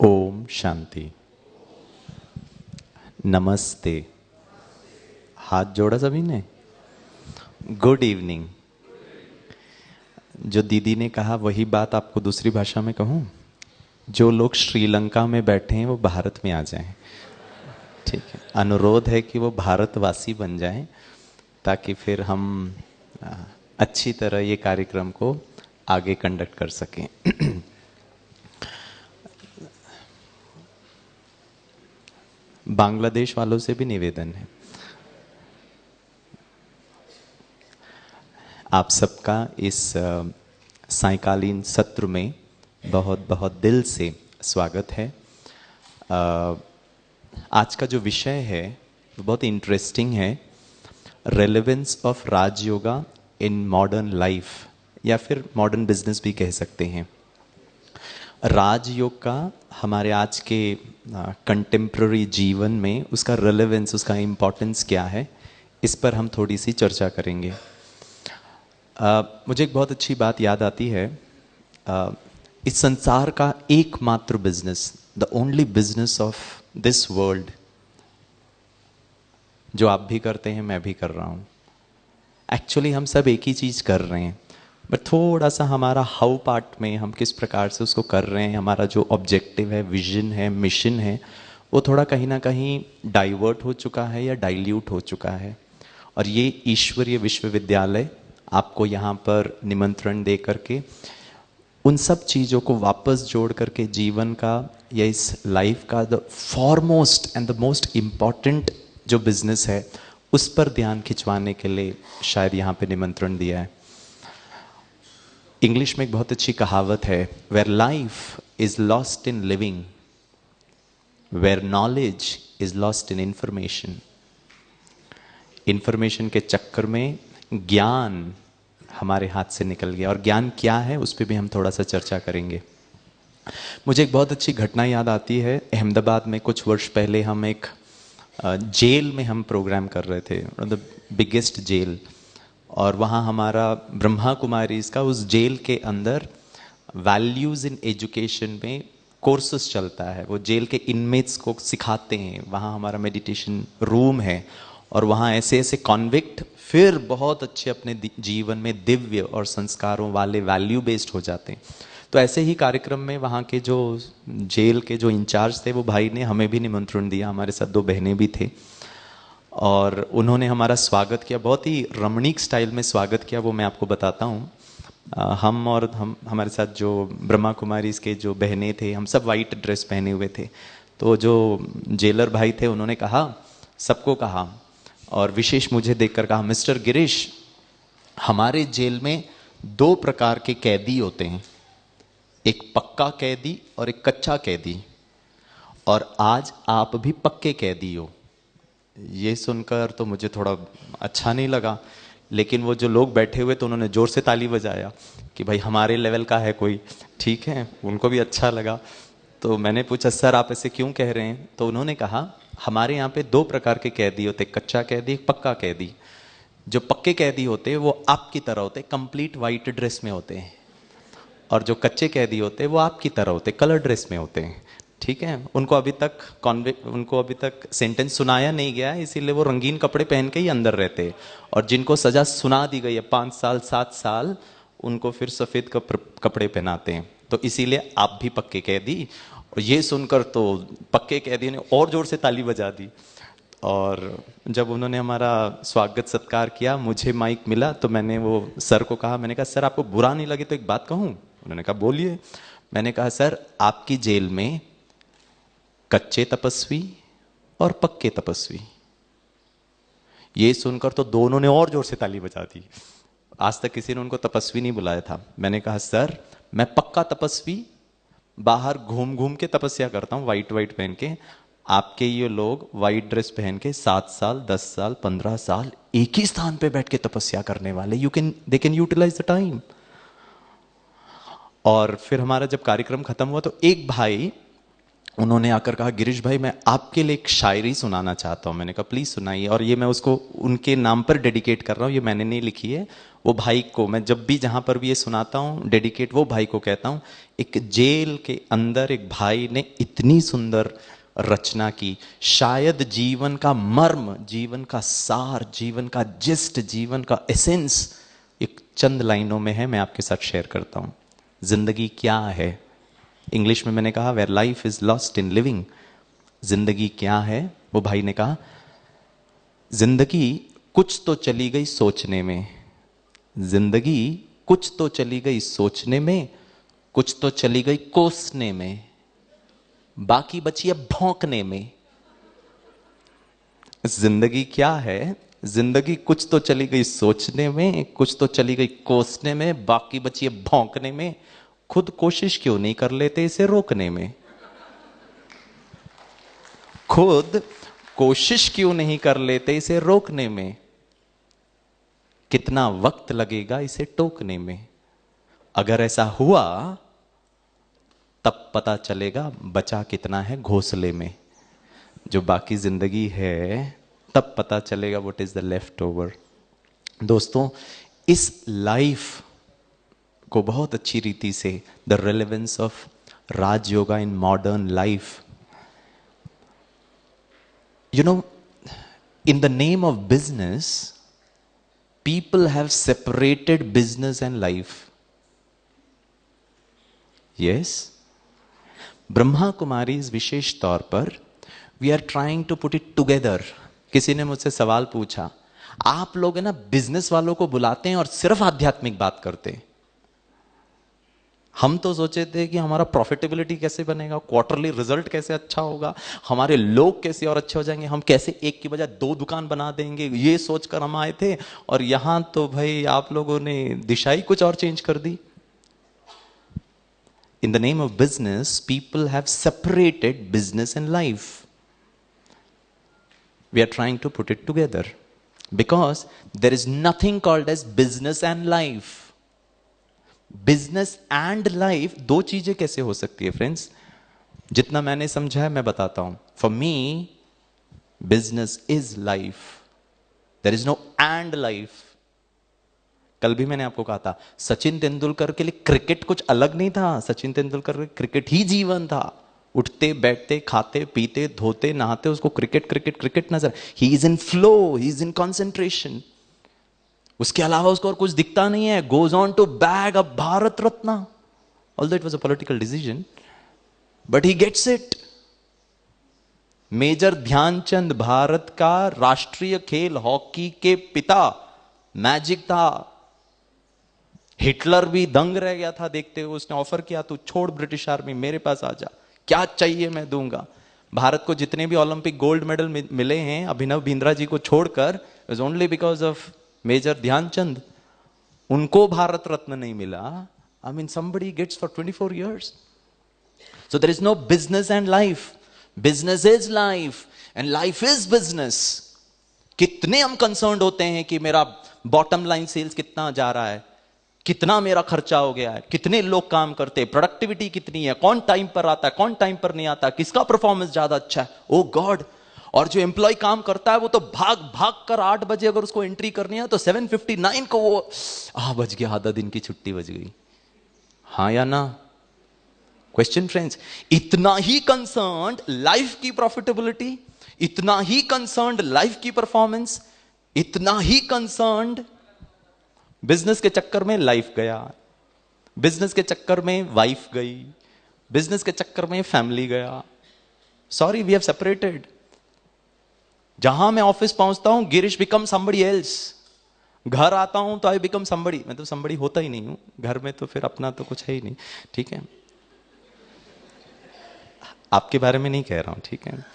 ओम शांति। नमस्ते। हाथ जोड़ा सभी ने। Good evening. जो दीदी ने कहा वही बात आपको दूसरी भाषा में कहूँ। जो लोग श्रीलंका में बैठे हैं वो भारत में आ जाएं। ठीक है, अनुरोध है कि वो भारतवासी बन जाएं ताकि फिर हम अच्छी तरह ये कार्यक्रम को आगे कंडक्ट कर सकें। बांग्लादेश वालों से भी निवेदन है, आप सबका इस सायंकालीन सत्र में बहुत बहुत दिल से स्वागत है। आज का जो विषय है वो बहुत इंटरेस्टिंग है। Relevance of Rajyoga in modern life, या फिर मॉडर्न बिजनेस भी कह सकते हैं। राजयोग का हमारे आज के कंटेम्प्ररी जीवन में उसका रेलेवेंस, उसका इम्पोर्टेंस क्या है, इस पर हम थोड़ी सी चर्चा करेंगे। मुझे एक बहुत अच्छी बात याद आती है। इस संसार का एकमात्र business, the only business of this world, जो आप भी करते हैं मैं भी कर रहा हूँ। एक्चुअली हम सब एक ही चीज़ कर रहे हैं, बट थोड़ा सा हमारा हाउ पार्ट में हम किस प्रकार से उसको कर रहे हैं, हमारा जो ऑब्जेक्टिव है, विजन है, मिशन है, वो थोड़ा कहीं ना कहीं डाइवर्ट हो चुका है या डाइल्यूट हो चुका है। और ये ईश्वरीय विश्वविद्यालय आपको यहाँ पर निमंत्रण दे करके उन सब चीज़ों को वापस जोड़ करके जीवन का या इस लाइफ का the foremost and the most important जो बिजनेस है उस पर ध्यान खिंचवाने के लिए शायद यहाँ पे निमंत्रण दिया है। इंग्लिश में एक बहुत अच्छी कहावत है, where life is lost in living, where knowledge is lost in information. Information के चक्कर में ज्ञान हमारे हाथ से निकल गया, और ज्ञान क्या है उस पर भी हम थोड़ा सा चर्चा करेंगे। मुझे एक बहुत अच्छी घटना याद आती है। अहमदाबाद में कुछ वर्ष पहले हम एक जेल में हम प्रोग्राम कर रहे थे, द बिगेस्ट जेल, और वहाँ हमारा ब्रह्मा कुमारी इसका उस जेल के अंदर वैल्यूज़ इन एजुकेशन में कोर्सेस चलता है। वो जेल के इनमेट्स को सिखाते हैं। वहाँ हमारा मेडिटेशन रूम है और वहाँ ऐसे ऐसे कॉन्विक्ट फिर बहुत अच्छे अपने जीवन में दिव्य और संस्कारों वाले वैल्यू बेस्ड हो जाते हैं। तो ऐसे ही कार्यक्रम में वहाँ के जो जेल के जो इंचार्ज थे वो भाई ने हमें भी निमंत्रण दिया। हमारे साथ दो बहनें भी थे और उन्होंने हमारा स्वागत किया, बहुत ही रमणीक स्टाइल में स्वागत किया। वो मैं आपको बताता हूँ। हम और हमारे साथ जो ब्रह्मा कुमारी इसके जो बहनें थे, हम सब वाइट ड्रेस पहने हुए थे। तो जो जेलर भाई थे उन्होंने कहा, सबको कहा और विशेष मुझे देखकर कहा, मिस्टर गिरीश, हमारे जेल में दो प्रकार के कैदी होते हैं, एक पक्का कैदी और एक कच्चा कैदी, और आज आप भी पक्के कैदी हो। ये सुनकर तो मुझे थोड़ा अच्छा नहीं लगा, लेकिन वो जो लोग बैठे हुए तो उन्होंने जोर से ताली बजाया कि भाई हमारे लेवल का है कोई, ठीक है, उनको भी अच्छा लगा। तो मैंने पूछा, सर आप ऐसे क्यों कह रहे हैं? तो उन्होंने कहा, हमारे यहाँ पे दो प्रकार के कैदी होते, कच्चा कैदी, एक पक्का कैदी। जो पक्के कैदी होते हैं वो आपकी तरह होते, कंप्लीट वाइट ड्रेस में होते हैं, और जो कच्चे कैदी होते हैं वो आपकी तरह होते, कलर ड्रेस में होते हैं। ठीक है, उनको अभी तक सेंटेंस सुनाया नहीं गया है, इसीलिए वो रंगीन कपड़े पहन के ही अंदर रहते हैं। और जिनको सजा सुना दी गई है 5 साल 7 साल, उनको फिर सफ़ेद कपड़े पहनाते हैं। तो इसीलिए आप भी पक्के कैदी। और ये सुनकर तो पक्के कैदी ने और जोर से ताली बजा दी। और जब उन्होंने हमारा स्वागत सत्कार किया, मुझे माइक मिला, तो मैंने वो सर को कहा, मैंने कहा, सर आपको बुरा नहीं लगे तो एक बात कहूँ? उन्होंने कहा, बोलिए। मैंने कहा, सर आपकी जेल में कच्चे तपस्वी और पक्के तपस्वी। ये सुनकर तो दोनों ने और जोर से ताली बजा दी। आज तक किसी ने उनको तपस्वी नहीं बुलाया था। मैंने कहा, सर मैं पक्का तपस्वी, बाहर घूम घूम के तपस्या करता हूँ वाइट पहन के। आपके ये लोग वाइट ड्रेस पहन के 7 साल 10 साल 15 साल एक ही स्थान पे बैठ के तपस्या करने वाले, they can utilise the time. और फिर हमारा जब कार्यक्रम खत्म हुआ तो एक भाई उन्होंने आकर कहा, गिरीश भाई मैं आपके लिए एक शायरी सुनाना चाहता हूँ। मैंने कहा प्लीज़ सुनाइए, और ये मैं उसको उनके नाम पर डेडिकेट कर रहा हूँ, ये मैंने नहीं लिखी है। वो भाई को मैं जब भी जहाँ पर भी ये सुनाता हूँ डेडिकेट वो भाई को कहता हूँ। एक जेल के अंदर एक भाई ने इतनी सुंदर रचना की, शायद जीवन का मर्म, जीवन का सार, जीवन का जिस्ट, जीवन का एसेंस एक चंद लाइनों में है, मैं आपके साथ शेयर करता हूँ। जिंदगी क्या है? इंग्लिश में मैंने कहा where life is lost in living. जिंदगी क्या है? वो भाई ने कहा, जिंदगी कुछ तो चली गई सोचने में, जिंदगी कुछ तो चली गई सोचने में, कुछ तो चली गई कोसने में, बाकी बची अब भौंकने में। जिंदगी क्या है? जिंदगी कुछ तो चली गई सोचने में, कुछ तो चली गई कोसने में, बाकी बची अब भौंकने में। खुद कोशिश क्यों नहीं कर लेते इसे रोकने में? खुद कोशिश क्यों नहीं कर लेते इसे रोकने में? कितना वक्त लगेगा इसे टोकने में? अगर ऐसा हुआ तब पता चलेगा बचा कितना है घोंसले में। जो बाकी जिंदगी है तब पता चलेगा what is the leftover. दोस्तों, इस लाइफ को बहुत अच्छी रीति से, the relevance of Raj yoga in modern life, you know, in the name of business people have separated business and life. Yes, Brahma Kumari विशेष तौर पर we are trying to put it together. किसी ने मुझसे सवाल पूछा, आप लोग है ना बिजनेस वालों को बुलाते हैं और सिर्फ आध्यात्मिक बात करते हैं। हम तो सोचे थे कि हमारा प्रॉफिटेबिलिटी कैसे बनेगा, क्वार्टरली रिजल्ट कैसे अच्छा होगा, हमारे लोग कैसे और अच्छे हो जाएंगे, हम कैसे एक की बजाय 2 दुकान बना देंगे, ये सोचकर हम आए थे। और यहां तो भाई आप लोगों ने दिशा ही कुछ और चेंज कर दी। In the name of business people have separated business and life. We are trying to put it together because there is nothing called as business and life. Business and life दो चीजें कैसे हो सकती है friends? जितना मैंने समझा है मैं बताता हूं। For me business is life, there is no end life. कल भी मैंने आपको कहा था, सचिन तेंदुलकर के लिए क्रिकेट कुछ अलग नहीं था। सचिन तेंदुलकर क्रिकेट ही जीवन था। उठते बैठते खाते पीते धोते नहाते उसको क्रिकेट क्रिकेट क्रिकेट नजर। He is in flow, he is in concentration. उसके अलावा उसको और कुछ दिखता नहीं है। Goes on to bag a Bharat Ratna, although it was a political decision, but he gets it. Major Dhyanchand Bharat का राष्ट्रीय खेल हॉकी के पिता, मैजिक था। हिटलर भी दंग रह गया था देखते हुए। उसने ऑफर किया, तू छोड़ ब्रिटिश आर्मी, मेरे पास आ जा, क्या चाहिए मैं दूंगा। भारत को जितने भी ओलंपिक गोल्ड मेडल मिले हैं अभिनव बिंद्रा जी को छोड़कर, is only because of major Dhyanchand. उनको भारत रत्न नहीं मिला। I mean somebody gets for 24 years. So there is no business and life. Business is life and life is business. कितने हम कंसर्न्ड होते हैं कि मेरा बॉटम लाइन सेल्स कितना जा रहा है, कितना मेरा खर्चा हो गया है, कितने लोग काम करते हैं, प्रोडक्टिविटी कितनी है, कौन टाइम पर आता है, कौन टाइम पर नहीं आता, किसका परफॉर्मेंस ज्यादा अच्छा है। ओ गॉड। और जो एम्प्लॉय काम करता है वो तो भाग भाग कर 8 बजे अगर उसको एंट्री करनी है तो 7:59 को वो बज गया, आधा दिन की छुट्टी बज गई। हाँ या ना? Question friends. इतना ही कंसर्न्ड लाइफ की प्रॉफिटेबिलिटी, इतना ही कंसर्न्ड लाइफ की परफॉर्मेंस, इतना ही कंसर्न्ड बिजनेस के चक्कर में लाइफ गया, बिजनेस के चक्कर में वाइफ गई, बिजनेस के चक्कर में फैमिली गया। Sorry, we have separated. जहां मैं ऑफिस पहुंचता हूं, गिरीश बिकम समबडी एल्स। घर आता हूं तो आई बिकम समबडी। मैं तो समबडी होता ही नहीं हूं घर में, तो फिर अपना तो कुछ है ही नहीं। ठीक है, आपके बारे में नहीं कह रहा हूं, ठीक है।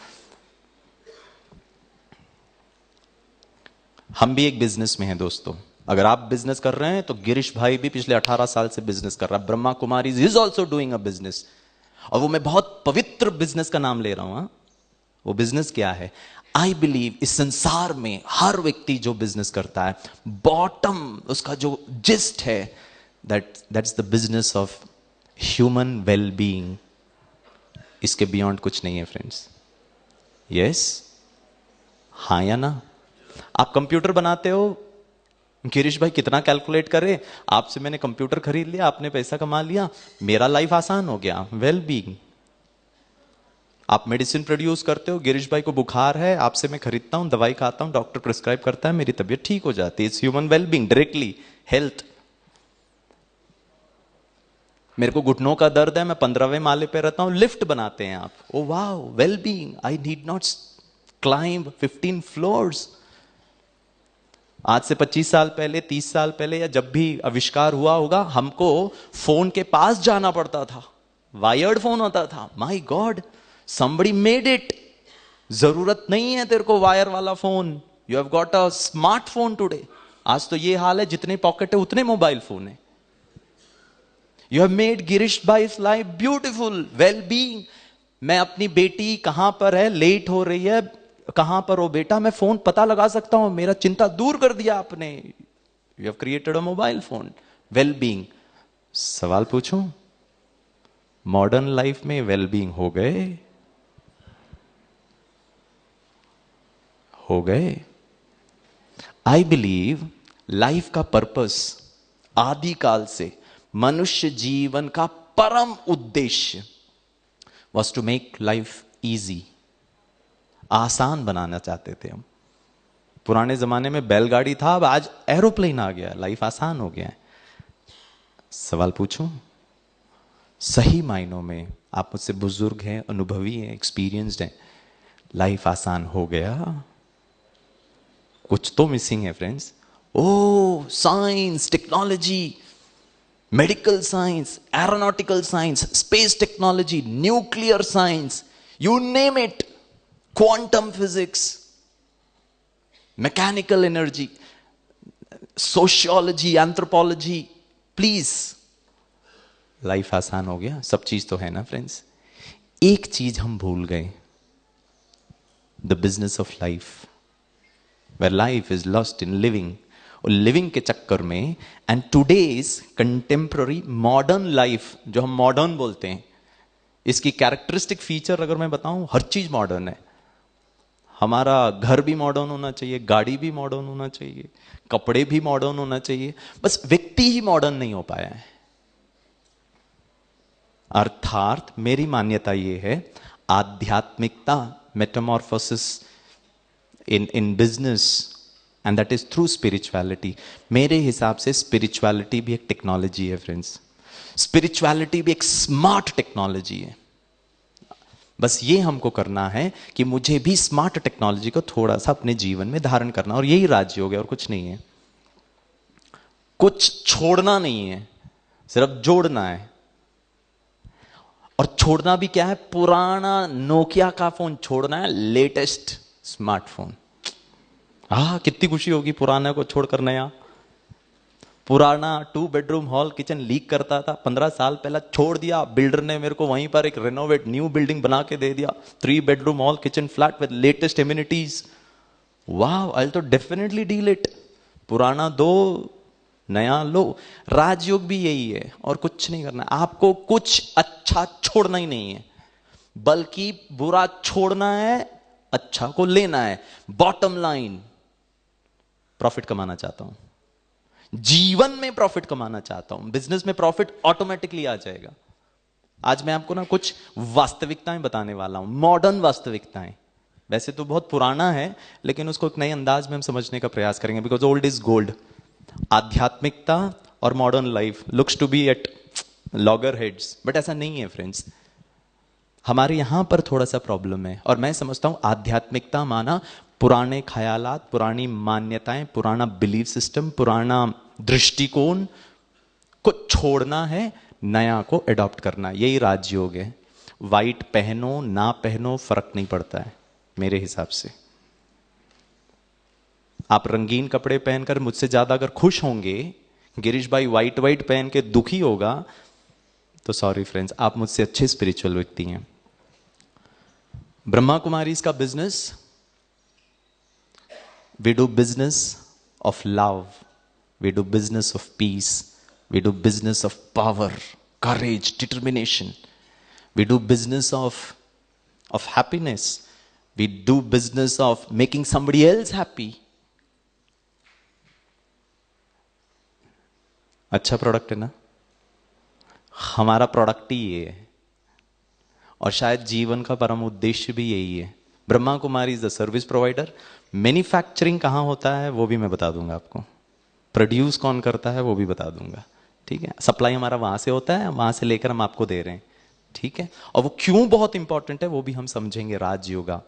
हम भी एक बिजनेस में हैं दोस्तों। अगर आप बिजनेस कर रहे हैं तो गिरीश भाई भी पिछले 18 साल से बिजनेस कर रहा है। Brahma Kumari is also doing a business. और वो मैं बहुत पवित्र बिजनेस का नाम ले रहा हूं। वो बिजनेस क्या है? आई बिलीव इस संसार में हर व्यक्ति जो बिजनेस करता है, बॉटम उसका जो जिस्ट है, that's the business of human well being. इसके बियॉन्ड कुछ नहीं है फ्रेंड्स। यस, हाँ या ना? आप कंप्यूटर बनाते हो, गिरीश भाई कितना कैलकुलेट करे, आपसे मैंने कंप्यूटर खरीद लिया, आपने पैसा कमा लिया, मेरा लाइफ आसान हो गया, वेल बीइंग। आप मेडिसिन प्रोड्यूस करते हो, गिरीश भाई को बुखार है, आपसे मैं खरीदता हूं, दवाई खाता हूं, डॉक्टर प्रिस्क्राइब करता है, मेरी तबीयत ठीक हो जाती है। It's human well being, directly health. मेरे को घुटनों का दर्द है, मैं 15वें माले पे रहता हूं, लिफ्ट बनाते हैं आप, ओ वाह, well being, I need not climb 15 floors. आज से 25 साल पहले, 30 साल पहले, या जब भी आविष्कार हुआ होगा, हमको फोन के पास जाना पड़ता था, वायर्ड फोन होता था। My God, somebody made it. जरूरत नहीं है तेरे को वायर वाला phone, you have got a smartphone today. आज तो ये हाल है, जितने पॉकेट है उतने मोबाइल फोन है। यू हैव मेड गिरीश भाई's लाइफ ब्यूटिफुल, वेल बीइंग। मैं अपनी बेटी कहां पर है, लेट हो रही है, कहां पर हो बेटा, मैं फोन पता लगा सकता हूं, मेरा चिंता दूर कर दिया आपने। You have created a mobile phone, well being. सवाल पूछूं, मॉडर्न लाइफ में वेल बीइंग हो गए? हो गए? आई बिलीव लाइफ का पर्पस आदिकाल से, मनुष्य जीवन का परम उद्देश्य was to make life easy, आसान बनाना चाहते थे हम। पुराने जमाने में बैलगाड़ी था, अब आज एरोप्लेन आ गया, लाइफ आसान हो गया है। सवाल पूछूं, सही मायनों में आप मुझसे बुजुर्ग हैं, अनुभवी हैं, एक्सपीरियंस्ड हैं, लाइफ आसान हो गया? कुछ तो मिसिंग है friends. Oh science, technology, medical science, aeronautical science, space technology, nuclear science, you name it, quantum physics, mechanical energy, sociology, anthropology, please, life आसान हो गया? सब चीज तो है ना फ्रेंड्स। एक चीज हम भूल गए, the business of life, where life is lost in living। और लिविंग के चक्कर में, and today's contemporary modern life, जो हम मॉडर्न बोलते हैं, इसकी कैरेक्टरिस्टिक फीचर अगर मैं बताऊं, हर चीज मॉडर्न है। हमारा घर भी मॉडर्न होना चाहिए, गाड़ी भी मॉडर्न होना चाहिए, कपड़े भी मॉडर्न होना चाहिए, बस व्यक्ति ही मॉडर्न नहीं हो पाया है। अर्थात मेरी मान्यता यह है, आध्यात्मिकता, Metamorphosis in business, and that is through spirituality। मेरे हिसाब से स्पिरिचुअलिटी भी एक टेक्नोलॉजी है फ्रेंड्स, स्पिरिचुअलिटी भी एक स्मार्ट टेक्नोलॉजी है। बस ये हमको करना है कि मुझे भी स्मार्ट टेक्नोलॉजी को थोड़ा सा अपने जीवन में धारण करना, और यही राजयोग है, और कुछ नहीं है। कुछ छोड़ना नहीं है, सिर्फ जोड़ना है। और छोड़ना भी क्या है? पुराना नोकिया का फोन छोड़ना है, लेटेस्ट स्मार्टफोन। कितनी खुशी होगी पुराना को छोड़कर नया। पुराना 2 बेडरूम हॉल किचन लीक करता था, 15 साल पहले छोड़ दिया, बिल्डर ने मेरे को वहीं पर एक रेनोवेट न्यू बिल्डिंग बना के दे दिया, 3 bedroom hall kitchen flat with latest amenities. वाह, आई तो डेफिनेटली डील इट। पुराना दो, नया लो। राजयोग भी यही है, और कुछ नहीं करना। आपको कुछ अच्छा छोड़ना ही नहीं है, बल्कि बुरा छोड़ना है, अच्छा को लेना है। बॉटम लाइन, प्रॉफिट कमाना चाहता हूं, जीवन में प्रॉफिट कमाना चाहता हूं, बिजनेस में प्रॉफिट ऑटोमेटिकली आ जाएगा। आज मैं आपको ना कुछ वास्तविकताएं बताने वाला हूं, मॉडर्न वास्तविकताएं। वैसे तो बहुत पुराना है, लेकिन उसको एक नए अंदाज में हम समझने का प्रयास करेंगे, बिकॉज ओल्ड इज गोल्ड। आध्यात्मिकता और modern life looks to be at loggerheads, but ऐसा नहीं है फ्रेंड्स। हमारे यहां पर थोड़ा सा प्रॉब्लम है, और मैं समझता हूं आध्यात्मिकता माना पुराने ख्यालात, पुरानी मान्यताएं, पुराना बिलीफ सिस्टम, पुराना दृष्टिकोण को छोड़ना है, नया को एडॉप्ट करना। यही राजयोग है। वाइट पहनो ना पहनो फर्क नहीं पड़ता है मेरे हिसाब से। आप रंगीन कपड़े पहनकर मुझसे ज्यादा अगर खुश होंगे, गिरीश भाई वाइट वाइट पहन के दुखी होगा, तो सॉरी फ्रेंड्स, आप मुझसे अच्छे स्पिरिचुअल व्यक्ति हैं। ब्रह्मा कुमारी का business, we do business of love, we do business of peace, we do business of power, courage, determination, We do business of happiness. We do business of making somebody else happy. अच्छा product है ना? हमारा product ही ये है, और शायद जीवन का परम उद्देश्य भी यही है। Brahma Kumari is the service provider. Manufacturing कहाँ होता है वो भी मैं बता दूंगा आपको, प्रोड्यूस कौन करता है वो भी बता दूंगा, ठीक है? सप्लाई हमारा वहां से होता है, वहां से लेकर हम आपको दे रहे हैं, ठीक है? और वो क्यों बहुत इंपॉर्टेंट है वो भी हम समझेंगे Rajyoga.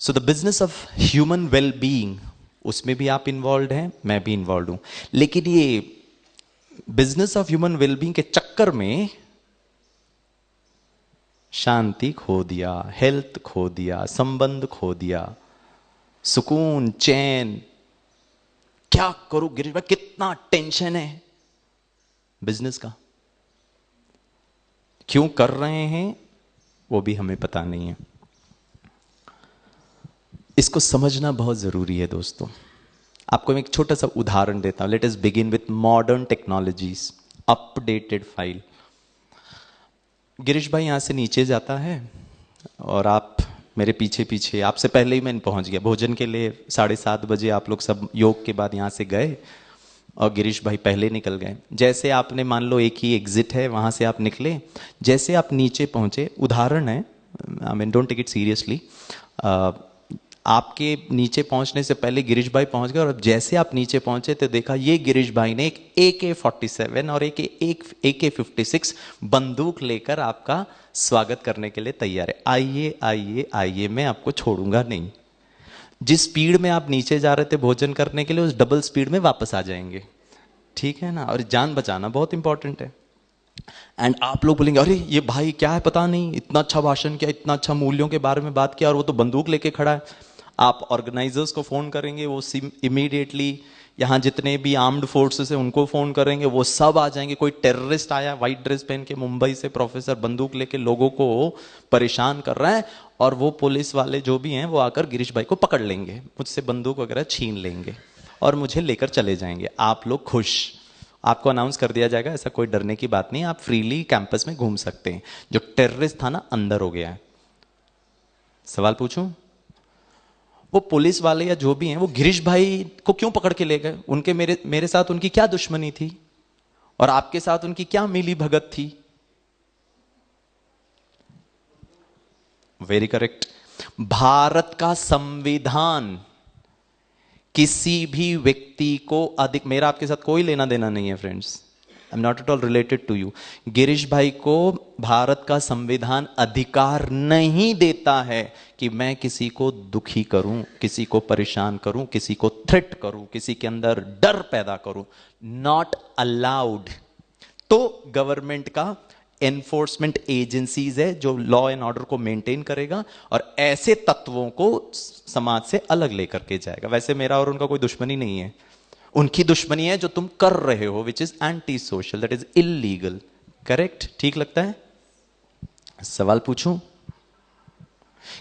So the business of human well being, उसमें भी आप इन्वॉल्व हैं, मैं भी इन्वॉल्व हूं। लेकिन ये बिजनेस ऑफ ह्यूमन वेलबींग के चक्कर में शांति खो दिया, हेल्थ खो दिया, संबंध खो दिया, सुकून, चैन। क्या करूं गिरीश भाई, कितना टेंशन है बिजनेस का, क्यों कर रहे हैं वो भी हमें पता नहीं है। इसको समझना बहुत जरूरी है दोस्तों। आपको मैं एक छोटा सा उदाहरण देता हूं। Let us begin with modern technologies, updated file. Girish भाई यहां से नीचे जाता है और आप मेरे पीछे पीछे, आपसे पहले ही मैं पहुंच गया भोजन के लिए। 7:30 बजे आप लोग सब योग के बाद यहां से गए और गिरीश भाई पहले निकल गए। जैसे आपने, मान लो एक ही एग्जिट है, वहां से आप निकले, जैसे आप नीचे पहुंचे, उदाहरण है, I mean don't take it seriously, आपके नीचे पहुंचने से पहले गिरीश भाई पहुंच गए, और अब जैसे आप नीचे पहुंचे तो देखा ये गिरीश भाई ने एक AK-47 और एक AK-56 बंदूक लेकर आपका स्वागत करने के लिए तैयार है। आइए आइए आइए, मैं आपको छोड़ूंगा नहीं। जिस स्पीड में आप नीचे जा रहे थे भोजन करने के लिए, उस डबल स्पीड में वापस आ जाएंगे, ठीक है ना? और जान बचाना बहुत इंपॉर्टेंट है। एंड आप लोग बोलेंगे अरे ये भाई क्या है, पता नहीं, इतना अच्छा भाषण किया, इतना अच्छा मूल्यों के बारे में बात किया, और वो तो बंदूक लेके खड़ा है। आप ऑर्गेनाइजर्स को फोन करेंगे, वो इमीडिएटली यहाँ जितने भी आर्म्ड फोर्सेस है उनको फोन करेंगे, वो सब आ जाएंगे। कोई टेररिस्ट आया व्हाइट ड्रेस पहन के मुंबई से, प्रोफेसर, बंदूक लेके लोगों को परेशान कर रहा है, और वो पुलिस वाले जो भी हैं वो आकर गिरीश भाई को पकड़ लेंगे, मुझसे बंदूक वगैरह छीन लेंगे और मुझे लेकर चले जाएंगे। आप लोग खुश, आपको अनाउंस कर दिया जाएगा ऐसा कोई डरने की बात नहीं, आप फ्रीली कैंपस में घूम सकते हैं। जो टेररिस्ट था ना, अंदर हो गया है। सवाल पूछूं? वो पुलिस वाले या जो भी हैं, वो गिरीश भाई को क्यों पकड़ के ले गए? उनके मेरे साथ उनकी क्या दुश्मनी थी, और आपके साथ उनकी क्या मिली भगत थी? Very correct. भारत का संविधान किसी भी व्यक्ति को अधिक, मेरा आपके साथ कोई लेना देना नहीं है friends, I am not at all related to you. Girish भाई को भारत का संविधान अधिकार नहीं देता है कि मैं किसी को दुखी करूं, किसी को परेशान करूं, किसी को थ्रेट करूं, किसी के अंदर डर पैदा करूं। Not allowed. तो गवर्नमेंट का एनफोर्समेंट एजेंसीज है जो लॉ एंड ऑर्डर को मेंटेन करेगा और ऐसे तत्वों को समाज से अलग लेकर के जाएगा। वैसे मेरा और उनका कोई दुश्मनी नहीं है, उनकी दुश्मनी है जो तुम कर रहे हो, which is anti social, that is illegal. Correct? ठीक लगता है? सवाल पूछूं?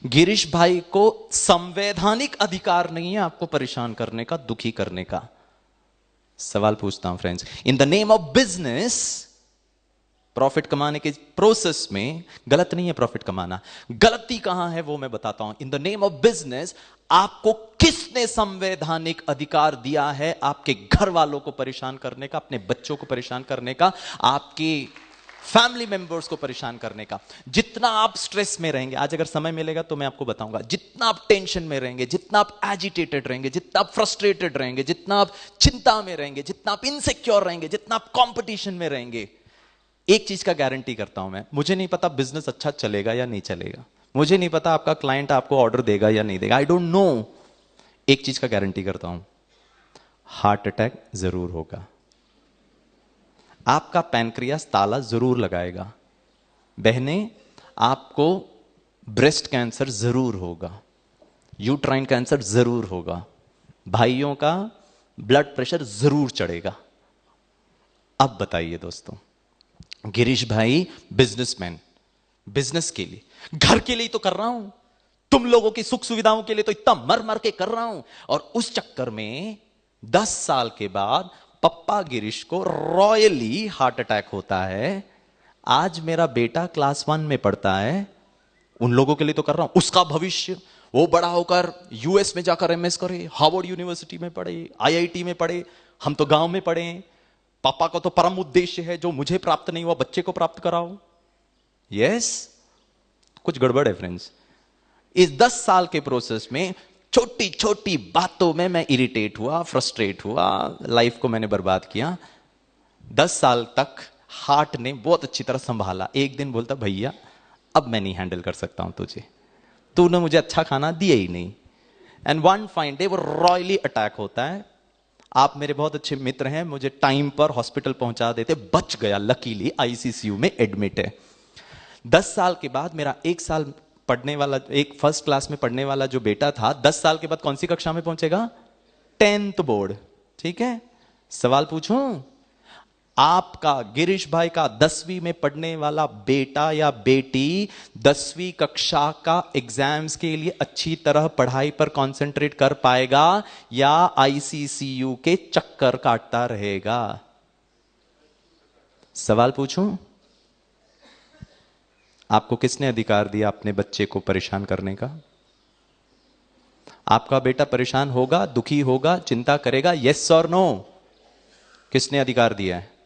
गिरीश भाई को संवैधानिक अधिकार नहीं है आपको परेशान करने का, दुखी करने का। सवाल पूछता हूं friends, in the name of business, profit कमाने के प्रोसेस में, गलत नहीं है प्रॉफिट कमाना, गलती कहां है वो मैं बताता हूं। इन द नेम ऑफ बिजनेस आपको किसने संवैधानिक अधिकार दिया है आपके घर वालों को परेशान करने का, अपने बच्चों को परेशान करने का, आपकी फैमिली मेंबर्स को परेशान करने का? जितना आप स्ट्रेस में रहेंगे, आज अगर समय मिलेगा तो मैं आपको बताऊंगा, जितना आप टेंशन में रहेंगे, जितना आप एजिटेटेड रहेंगे, जितना आप फ्रस्ट्रेटेड रहेंगे, जितना आप चिंता में रहेंगे, जितना आप इनसिक्योर रहेंगे, जितना आप कंपटीशन में रहेंगे, एक चीज का गारंटी करता हूं मैं, मुझे नहीं पता बिजनेस अच्छा चलेगा या नहीं चलेगा, मुझे नहीं पता आपका क्लाइंट आपको ऑर्डर देगा या नहीं देगा, आई डोंट नो। एक चीज का गारंटी करता हूं, हार्ट अटैक जरूर होगा, आपका पैनक्रियास ताला जरूर लगाएगा, बहनें आपको ब्रेस्ट कैंसर जरूर होगा, यूट्राइन कैंसर जरूर होगा, भाइयों का ब्लड प्रेशर जरूर चढ़ेगा। अब बताइए दोस्तों, गिरीश भाई बिजनेसमैन, बिजनेस के लिए, घर के लिए तो कर रहा हूं, तुम लोगों की सुख सुविधाओं के लिए तो इतना मर मर के कर रहा हूं, और उस चक्कर में 10 साल के बाद पप्पा गिरीश को रॉयली हार्ट अटैक होता है। आज मेरा बेटा क्लास 1 में पढ़ता है, उन लोगों के लिए तो कर रहा हूं, उसका भविष्य वो बड़ा होकर यूएस में जाकर एमएस करे, हार्वर्ड यूनिवर्सिटी में पढ़े, आईआईटी में पढ़े, हम तो गांव में पढ़े। पापा का तो परम उद्देश्य है जो मुझे प्राप्त नहीं हुआ बच्चे को प्राप्त कराओ। यस, कुछ गड़बड़ है फ्रेंड्स। इस 10 साल के प्रोसेस में छोटी छोटी बातों में मैं इरिटेट हुआ, फ्रस्ट्रेट हुआ, लाइफ को मैंने बर्बाद किया। 10 साल तक हार्ट ने बहुत अच्छी तरह संभाला। एक दिन बोलता, भैया अब मैं नहीं हैंडल कर सकता हूं तुझे, तूने मुझे अच्छा खाना दिया ही नहीं। एंड वन फाइन डे वो रॉयली अटैक होता है। आप मेरे बहुत अच्छे मित्र हैं, मुझे टाइम पर हॉस्पिटल पहुंचा देते, बच गया, लकीली आईसीसीयू में एडमिट है। 10 साल के बाद मेरा 1 साल पढ़ने वाला, एक फर्स्ट क्लास में पढ़ने वाला जो बेटा था, 10 साल के बाद कौन सी कक्षा में पहुंचेगा? 10th board. ठीक है, सवाल पूछूं, आपका गिरीश भाई का 10वीं में पढ़ने वाला बेटा या बेटी 10वीं कक्षा का एग्जाम्स के लिए अच्छी तरह पढ़ाई पर कंसंट्रेट कर पाएगा या आईसीसीयू के चक्कर काटता रहेगा? सवाल पूछूं, आपको किसने अधिकार दिया अपने बच्चे को परेशान करने का? आपका बेटा परेशान होगा, दुखी होगा, चिंता करेगा, यस और नो? किसने अधिकार दिया है?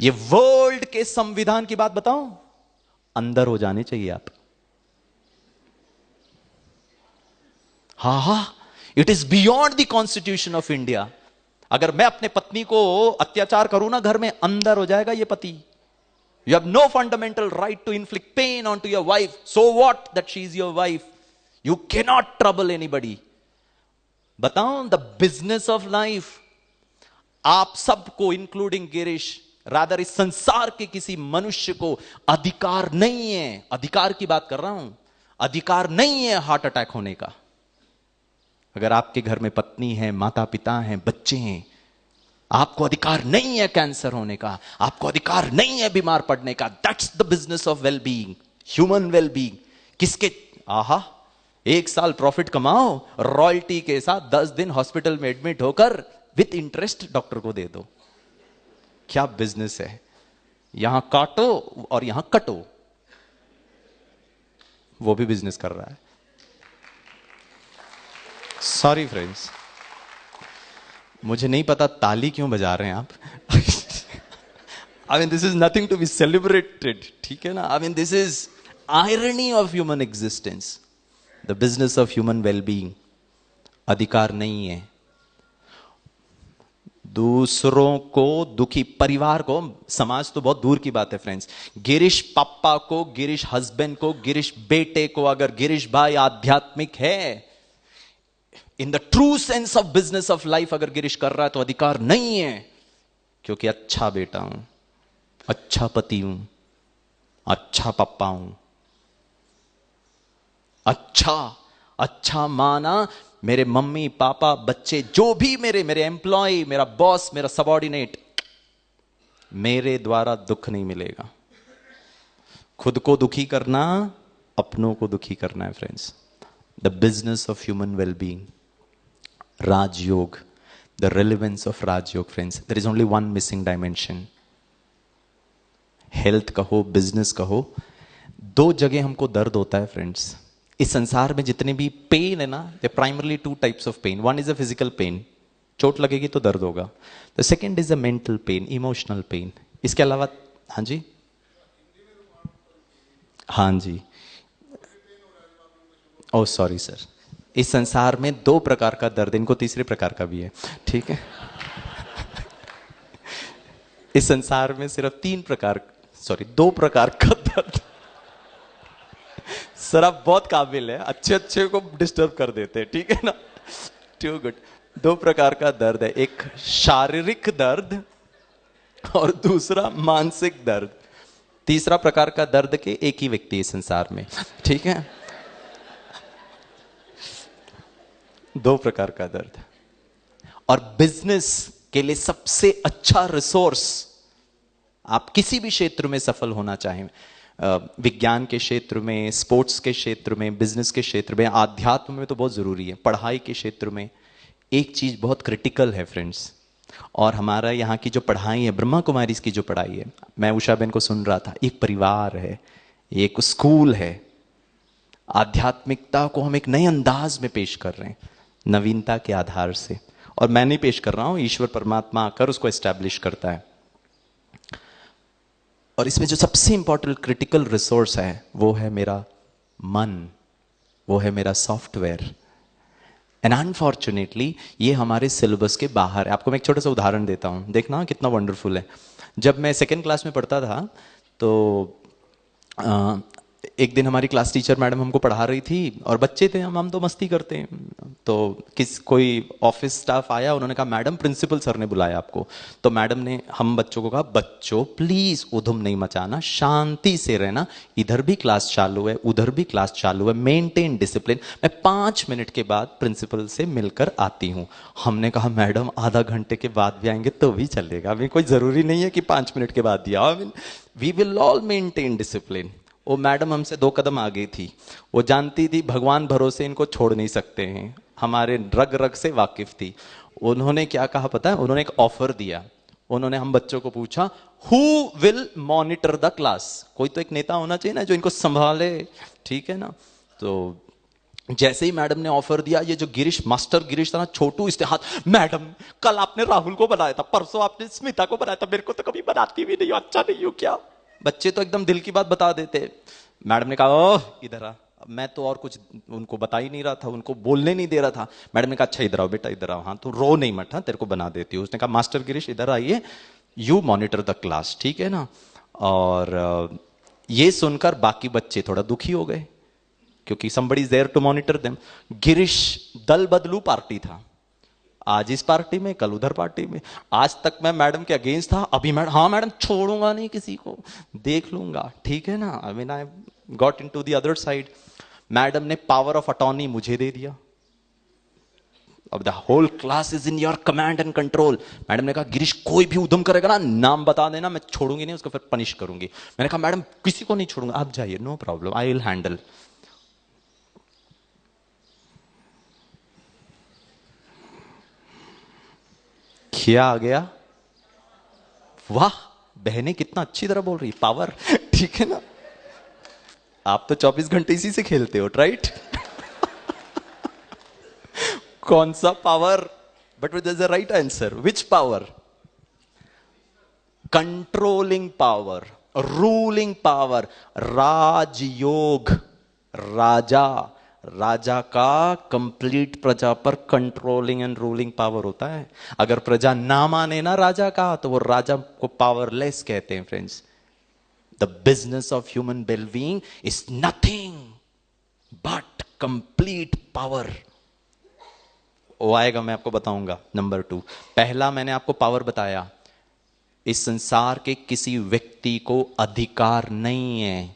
ये वर्ल्ड के संविधान की बात बताऊं, अंदर हो जाने चाहिए आप। हा, it is beyond the constitution of India. अगर मैं अपने पत्नी को अत्याचार करूं ना घर में, अंदर हो जाएगा ये पति। You have no fundamental right to inflict pain onto your wife. So what that she is your wife? You cannot trouble anybody. बताओ, the business of life. आप सबको, इंक्लूडिंग गिरीश, रादर इस संसार के किसी मनुष्य को अधिकार नहीं है, अधिकार की बात कर रहा हूं, अधिकार नहीं है हार्ट अटैक होने का। अगर आपके घर में पत्नी है, माता पिता हैं, बच्चे हैं, आपको अधिकार नहीं है कैंसर होने का, आपको अधिकार नहीं है बीमार पड़ने का। That's the business of well being, human well being. किसके? आहा, 1 साल प्रॉफिट कमाओ, रॉयल्टी के साथ 10 दिन हॉस्पिटल में एडमिट होकर विथ इंटरेस्ट डॉक्टर को दे दो। क्या बिजनेस है? यहां काटो और यहां कटो, वो भी बिजनेस कर रहा है। सॉरी फ्रेंड्स, मुझे नहीं पता ताली क्यों बजा रहे हैं आप। I mean this is nothing to be celebrated, ठीक है ना? I mean this is irony of human existence, the business of human wellbeing. अधिकार नहीं है दूसरों को दुखी, परिवार को, समाज तो बहुत दूर की बात है फ्रेंड्स। गिरीश पापा को, गिरीश हस्बैंड को, गिरीश बेटे को अगर गिरीश भाई आध्यात्मिक है, in the true sense of business of life अगर गिरीश कर रहा है, तो अधिकार नहीं है, क्योंकि अच्छा बेटा हूं, अच्छा पति हूं, अच्छा पापा हूं, अच्छा माना। मेरे मम्मी पापा बच्चे जो भी मेरे एम्प्लॉय, मेरा बॉस, मेरा सबऑर्डिनेट, मेरे द्वारा दुख नहीं मिलेगा। खुद को दुखी करना, अपनों को दुखी करना है friends. The business of human wellbeing, Rajyoga, the relevance of Rajyoga friends, there is only one missing dimension. Health कहो, बिजनेस कहो, 2 जगह हमको दर्द होता है फ्रेंड्स। इस संसार में जितने भी पेन है ना, दे primarily 2 types of pain. One is a physical pain, चोट लगेगी तो दर्द होगा। The second is a mental pain, emotional pain. इसके अलावा, हाँ जी, हाँ जी, ओह सॉरी सर, इस संसार में 2 प्रकार का दर्द, इनको तीसरे प्रकार का भी है, ठीक है? इस संसार में सिर्फ 2 प्रकार का दर्द। सर आप बहुत काबिल है, अच्छे को डिस्टर्ब कर देते हैं, ठीक है ना? To good. 2 प्रकार का दर्द है, एक शारीरिक दर्द और दूसरा मानसिक दर्द। तीसरा प्रकार का दर्द के एक ही व्यक्ति है संसार में, ठीक है? 2 प्रकार का दर्द। और बिजनेस के लिए सबसे अच्छा रिसोर्स, आप किसी भी क्षेत्र में सफल होना चाहें, विज्ञान के क्षेत्र में, स्पोर्ट्स के क्षेत्र में, बिजनेस के क्षेत्र में, आध्यात्म में तो बहुत जरूरी है, पढ़ाई के क्षेत्र में, एक चीज बहुत क्रिटिकल है फ्रेंड्स, और हमारा यहाँ की जो पढ़ाई है, ब्रह्मा कुमारी की जो पढ़ाई है, मैं उषा बहन को सुन रहा था, एक परिवार है, एक स्कूल है। आध्यात्मिकता को हम एक नए अंदाज में पेश कर रहे हैं, नवीनता के आधार से। और मैं नहीं पेश कर रहा हूं, ईश्वर परमात्मा आकर उसको एस्टैब्लिश करता है। और इसमें जो सबसे इंपॉर्टेंट क्रिटिकल रिसोर्स है वो है मेरा मन, वो है मेरा सॉफ्टवेयर। एंड अनफॉर्चुनेटली ये हमारे सिलेबस के बाहर है। आपको मैं एक छोटा सा उदाहरण देता हूँ, देखना कितना वंडरफुल है। जब मैं सेकेंड क्लास में पढ़ता था तो एक दिन हमारी क्लास टीचर मैडम हमको पढ़ा रही थी, और बच्चे थे हम तो मस्ती करते हैं। तो कोई ऑफिस स्टाफ आया, उन्होंने कहा मैडम प्रिंसिपल सर ने बुलाया आपको। तो मैडम ने हम बच्चों को कहा, बच्चों प्लीज उधम नहीं मचाना, शांति से रहना, इधर भी क्लास चालू है उधर भी क्लास चालू है, मेंटेन डिसिप्लिन, मैं 5 मिनट के बाद प्रिंसिपल से मिलकर आती हूँ। हमने कहा मैडम आधा घंटे के बाद भी आएंगे तो भी चलेगा, अभी कोई जरूरी नहीं है कि 5 मिनट के बाद दिया, we will all maintain discipline. वो मैडम हमसे 2 कदम आगे थी, वो जानती थी भगवान भरोसे इनको छोड़ नहीं सकते हैं, हमारे रग रग से वाकिफ थी। उन्होंने क्या कहा पता है, उन्होंने एक ऑफर दिया। उन्होंने हम बच्चों को पूछा, who will monitor the class? कोई तो एक नेता होना चाहिए ना जो इनको संभाले, ठीक है ना। तो जैसे ही मैडम ने ऑफर दिया, ये जो गिरीश, मास्टर गिरीश था ना, छोटू, इसने हाथ, मैडम कल आपने राहुल को बनाया था, परसों आपने स्मिता को बनाया था, मेरे को तो कभी बनाती भी नहीं हो, अच्छा नहीं हो क्या? बच्चे तो एकदम दिल की बात बता देते। मैडम ने कहा ओह इधर आ। मैं तो और कुछ उनको बता ही नहीं रहा था, उनको बोलने नहीं दे रहा था। मैडम ने कहा अच्छा इधर आओ बेटा, इधर आओ, हाँ तो रो नहीं मत, हाँ तेरे को बना देती हूँ। उसने कहा मास्टर गिरीश इधर आइए, यू मॉनिटर द क्लास, ठीक है ना। और ये सुनकर बाकी बच्चे थोड़ा दुखी हो गए, क्योंकि somebody is there to monitor them। Girish दल बदलू पार्टी था, आज इस पार्टी में कल उधर पार्टी में। आज तक मैं मैडम के अगेंस्ट था, अभी मैडम, हाँ मैडम छोड़ूंगा नहीं किसी को, देख लूंगा, ठीक है ना। I mean I got into the other side. Madam ने पावर ऑफ अटॉर्नी मुझे दे दिया, अब the whole class is in your command and control. Madam ने कहा गिरीश कोई भी उधम करेगा ना, नाम बता देना, मैं छोड़ूंगी नहीं उसको, फिर पनिश करूंगी। मैंने कहा मैडम किसी को नहीं छोड़ूंगा, आप जाइए, no problem, I will handle. क्या आ गया? वाह बहनें कितना अच्छी तरह बोल रही, पावर, ठीक है ना। आप तो 24 घंटे इसी से खेलते हो, राइट? कौन सा power? But there is a right answer. Which power? Controlling power, ruling power, Rajyoga. राजा, राजा का कंप्लीट प्रजा पर कंट्रोलिंग एंड रूलिंग पावर होता है। अगर प्रजा ना माने ना राजा का, तो वो राजा को पावरलेस कहते हैं friends. The business of human wellbeing is nothing but complete power. वो आएगा, मैं आपको बताऊंगा। नंबर 2, पहला मैंने आपको पावर बताया, इस संसार के किसी व्यक्ति को अधिकार नहीं है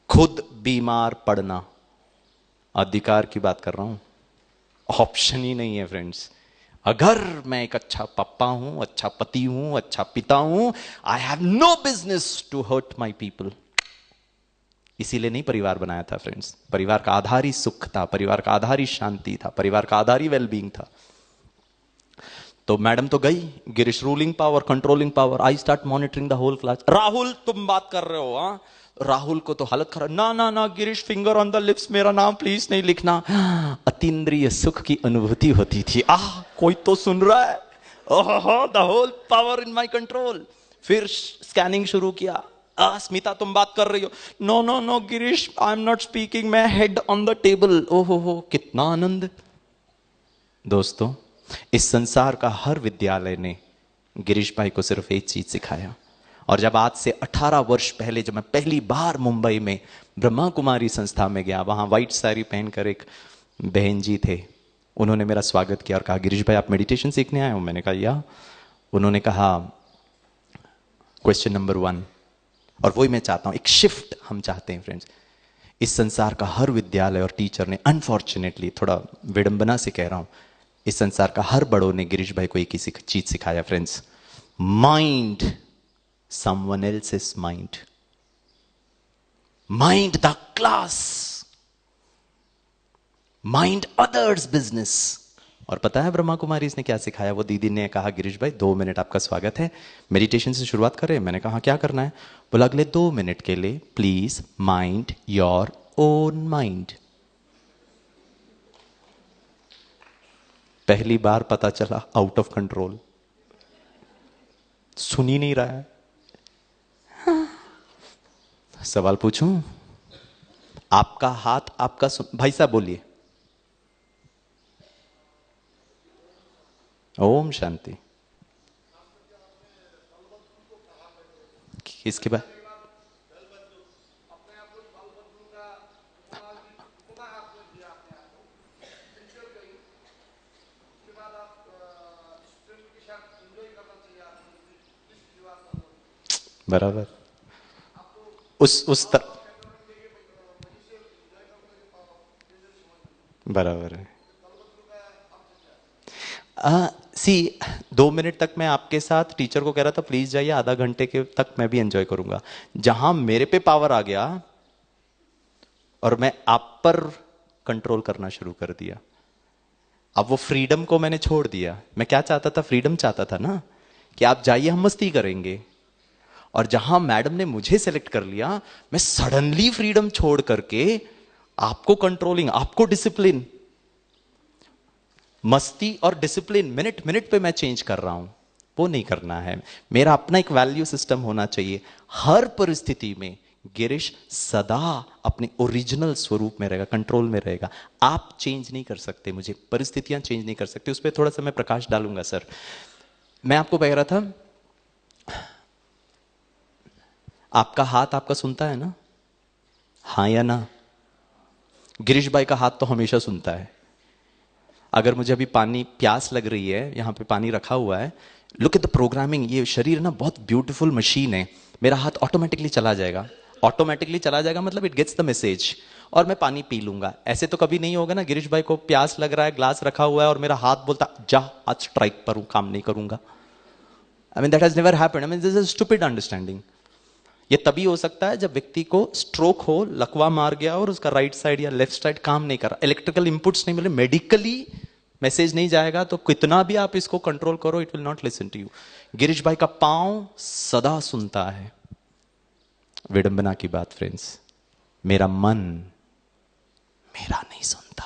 खुद बीमार पड़ना। अधिकार की बात कर रहा हूं, ऑप्शन ही नहीं है फ्रेंड्स। अगर मैं एक अच्छा पापा हूं, अच्छा पति हूं, अच्छा पिता हूं, I have no business to hurt my people. इसीलिए नहीं परिवार बनाया था फ्रेंड्स। परिवार का आधार ही सुख था, परिवार का आधार ही शांति था, परिवार का आधार ही वेलबींग था। तो मैडम तो गई, Girish ruling power, controlling power, I start monitoring the whole class. Rahul तुम बात कर रहे हो? हाँ। राहुल को तो हालत खराब, ना ना ना Girish finger on the lips, मेरा नाम प्लीज नहीं लिखना। अतीन्द्रिय सुख की अनुभूति होती थी, आह कोई तो सुन रहा है, ओहो the whole power in my control. फिर स्कैनिंग शुरू किया, स्मिता तुम बात कर रही हो? No no no Girish I am not speaking, मैं हेड ऑन द टेबल। ओहो हो कितना आनंद। दोस्तों इस संसार का हर विद्यालय ने गिरीश भाई को सिर्फ एक चीज सिखाया। और जब आज से 18 वर्ष पहले जब मैं पहली बार मुंबई में ब्रह्मा कुमारी संस्था में गया, वहां व्हाइट साड़ी पहनकर एक बहन जी थे, उन्होंने मेरा स्वागत किया और कहा गिरीश भाई आप मेडिटेशन सीखने आए हो? मैंने कहा या। उन्होंने कहा क्वेश्चन नंबर 1, और वही मैं चाहता हूं, एक शिफ्ट हम चाहते हैं फ्रेंड्स। इस संसार का हर विद्यालय और टीचर ने, अनफॉर्चुनेटली थोड़ा विडंबना से कह रहा हूं, इस संसार का हर बड़ों ने गिरीश भाई को एक ही चीज सिखाया friends, mind someone else's mind, mind the class, mind others business, और पता है ब्रह्मा कुमारी इसने क्या सिखाया? वो दीदी ने कहा गिरीश भाई 2 मिनट आपका स्वागत है, मेडिटेशन से शुरुआत करें। मैंने कहा क्या करना है? बोला अगले 2 मिनट के लिए please mind your own mind. पहली बार पता चला आउट ऑफ कंट्रोल, सुन ही नहीं रहा है। सवाल पूछूं? आपका हाथ आपका भाई साहब बोलिए। ओम शांति। इसके बाद बराबर उस बराबर है। सी 2 मिनट तक मैं आपके साथ टीचर को कह रहा था प्लीज जाइए, आधा घंटे के तक मैं भी एंजॉय करूंगा। जहां मेरे पे पावर आ गया और मैं आप पर कंट्रोल करना शुरू कर दिया, अब वो फ्रीडम को मैंने छोड़ दिया। मैं क्या चाहता था? फ्रीडम चाहता था ना, कि आप जाइए हम मस्ती करेंगे। और जहां मैडम ने मुझे सेलेक्ट कर लिया, मैं सडनली फ्रीडम छोड़ करके आपको कंट्रोलिंग, आपको डिसिप्लिन, मस्ती और डिसिप्लिन मिनट मिनट पे मैं चेंज कर रहा हूं। वो नहीं करना है। मेरा अपना एक वैल्यू सिस्टम होना चाहिए। हर परिस्थिति में गिरीश सदा अपने ओरिजिनल स्वरूप में रहेगा, कंट्रोल में रहेगा। आप चेंज नहीं कर सकते मुझे, परिस्थितियां चेंज नहीं कर सकते। उस पर थोड़ा सा मैं प्रकाश डालूंगा सर। मैं आपको कह रहा था, आपका हाथ आपका सुनता है ना? हां या ना? गिरीश भाई का हाथ तो हमेशा सुनता है। अगर मुझे अभी पानी प्यास लग रही है, यहां पे पानी रखा हुआ है, लुक एट द प्रोग्रामिंग। ये शरीर ना बहुत ब्यूटीफुल मशीन है। मेरा हाथ ऑटोमेटिकली चला जाएगा। ऑटोमेटिकली चला जाएगा मतलब इट गेट्स द मैसेज, और मैं पानी पी लूंगा। ऐसे तो कभी नहीं होगा ना, गिरीश भाई को प्यास लग रहा है, ग्लास रखा हुआ है और मेरा हाथ बोलता जा आज स्ट्राइक पर हूं, काम नहीं करूंगा। I mean that has never happened. I mean this is stupid understanding. ये तभी हो सकता है जब व्यक्ति को स्ट्रोक हो, लकवा मार गया और उसका राइट साइड या लेफ्ट साइड काम नहीं कर रहा, इलेक्ट्रिकल इनपुट्स नहीं मिले, मेडिकली मैसेज नहीं जाएगा, तो कितना भी आप इसको कंट्रोल करो it will not listen to you. Girish भाई का पांव सदा सुनता है। विडंबना की बात फ्रेंड्स, मेरा मन मेरा नहीं सुनता।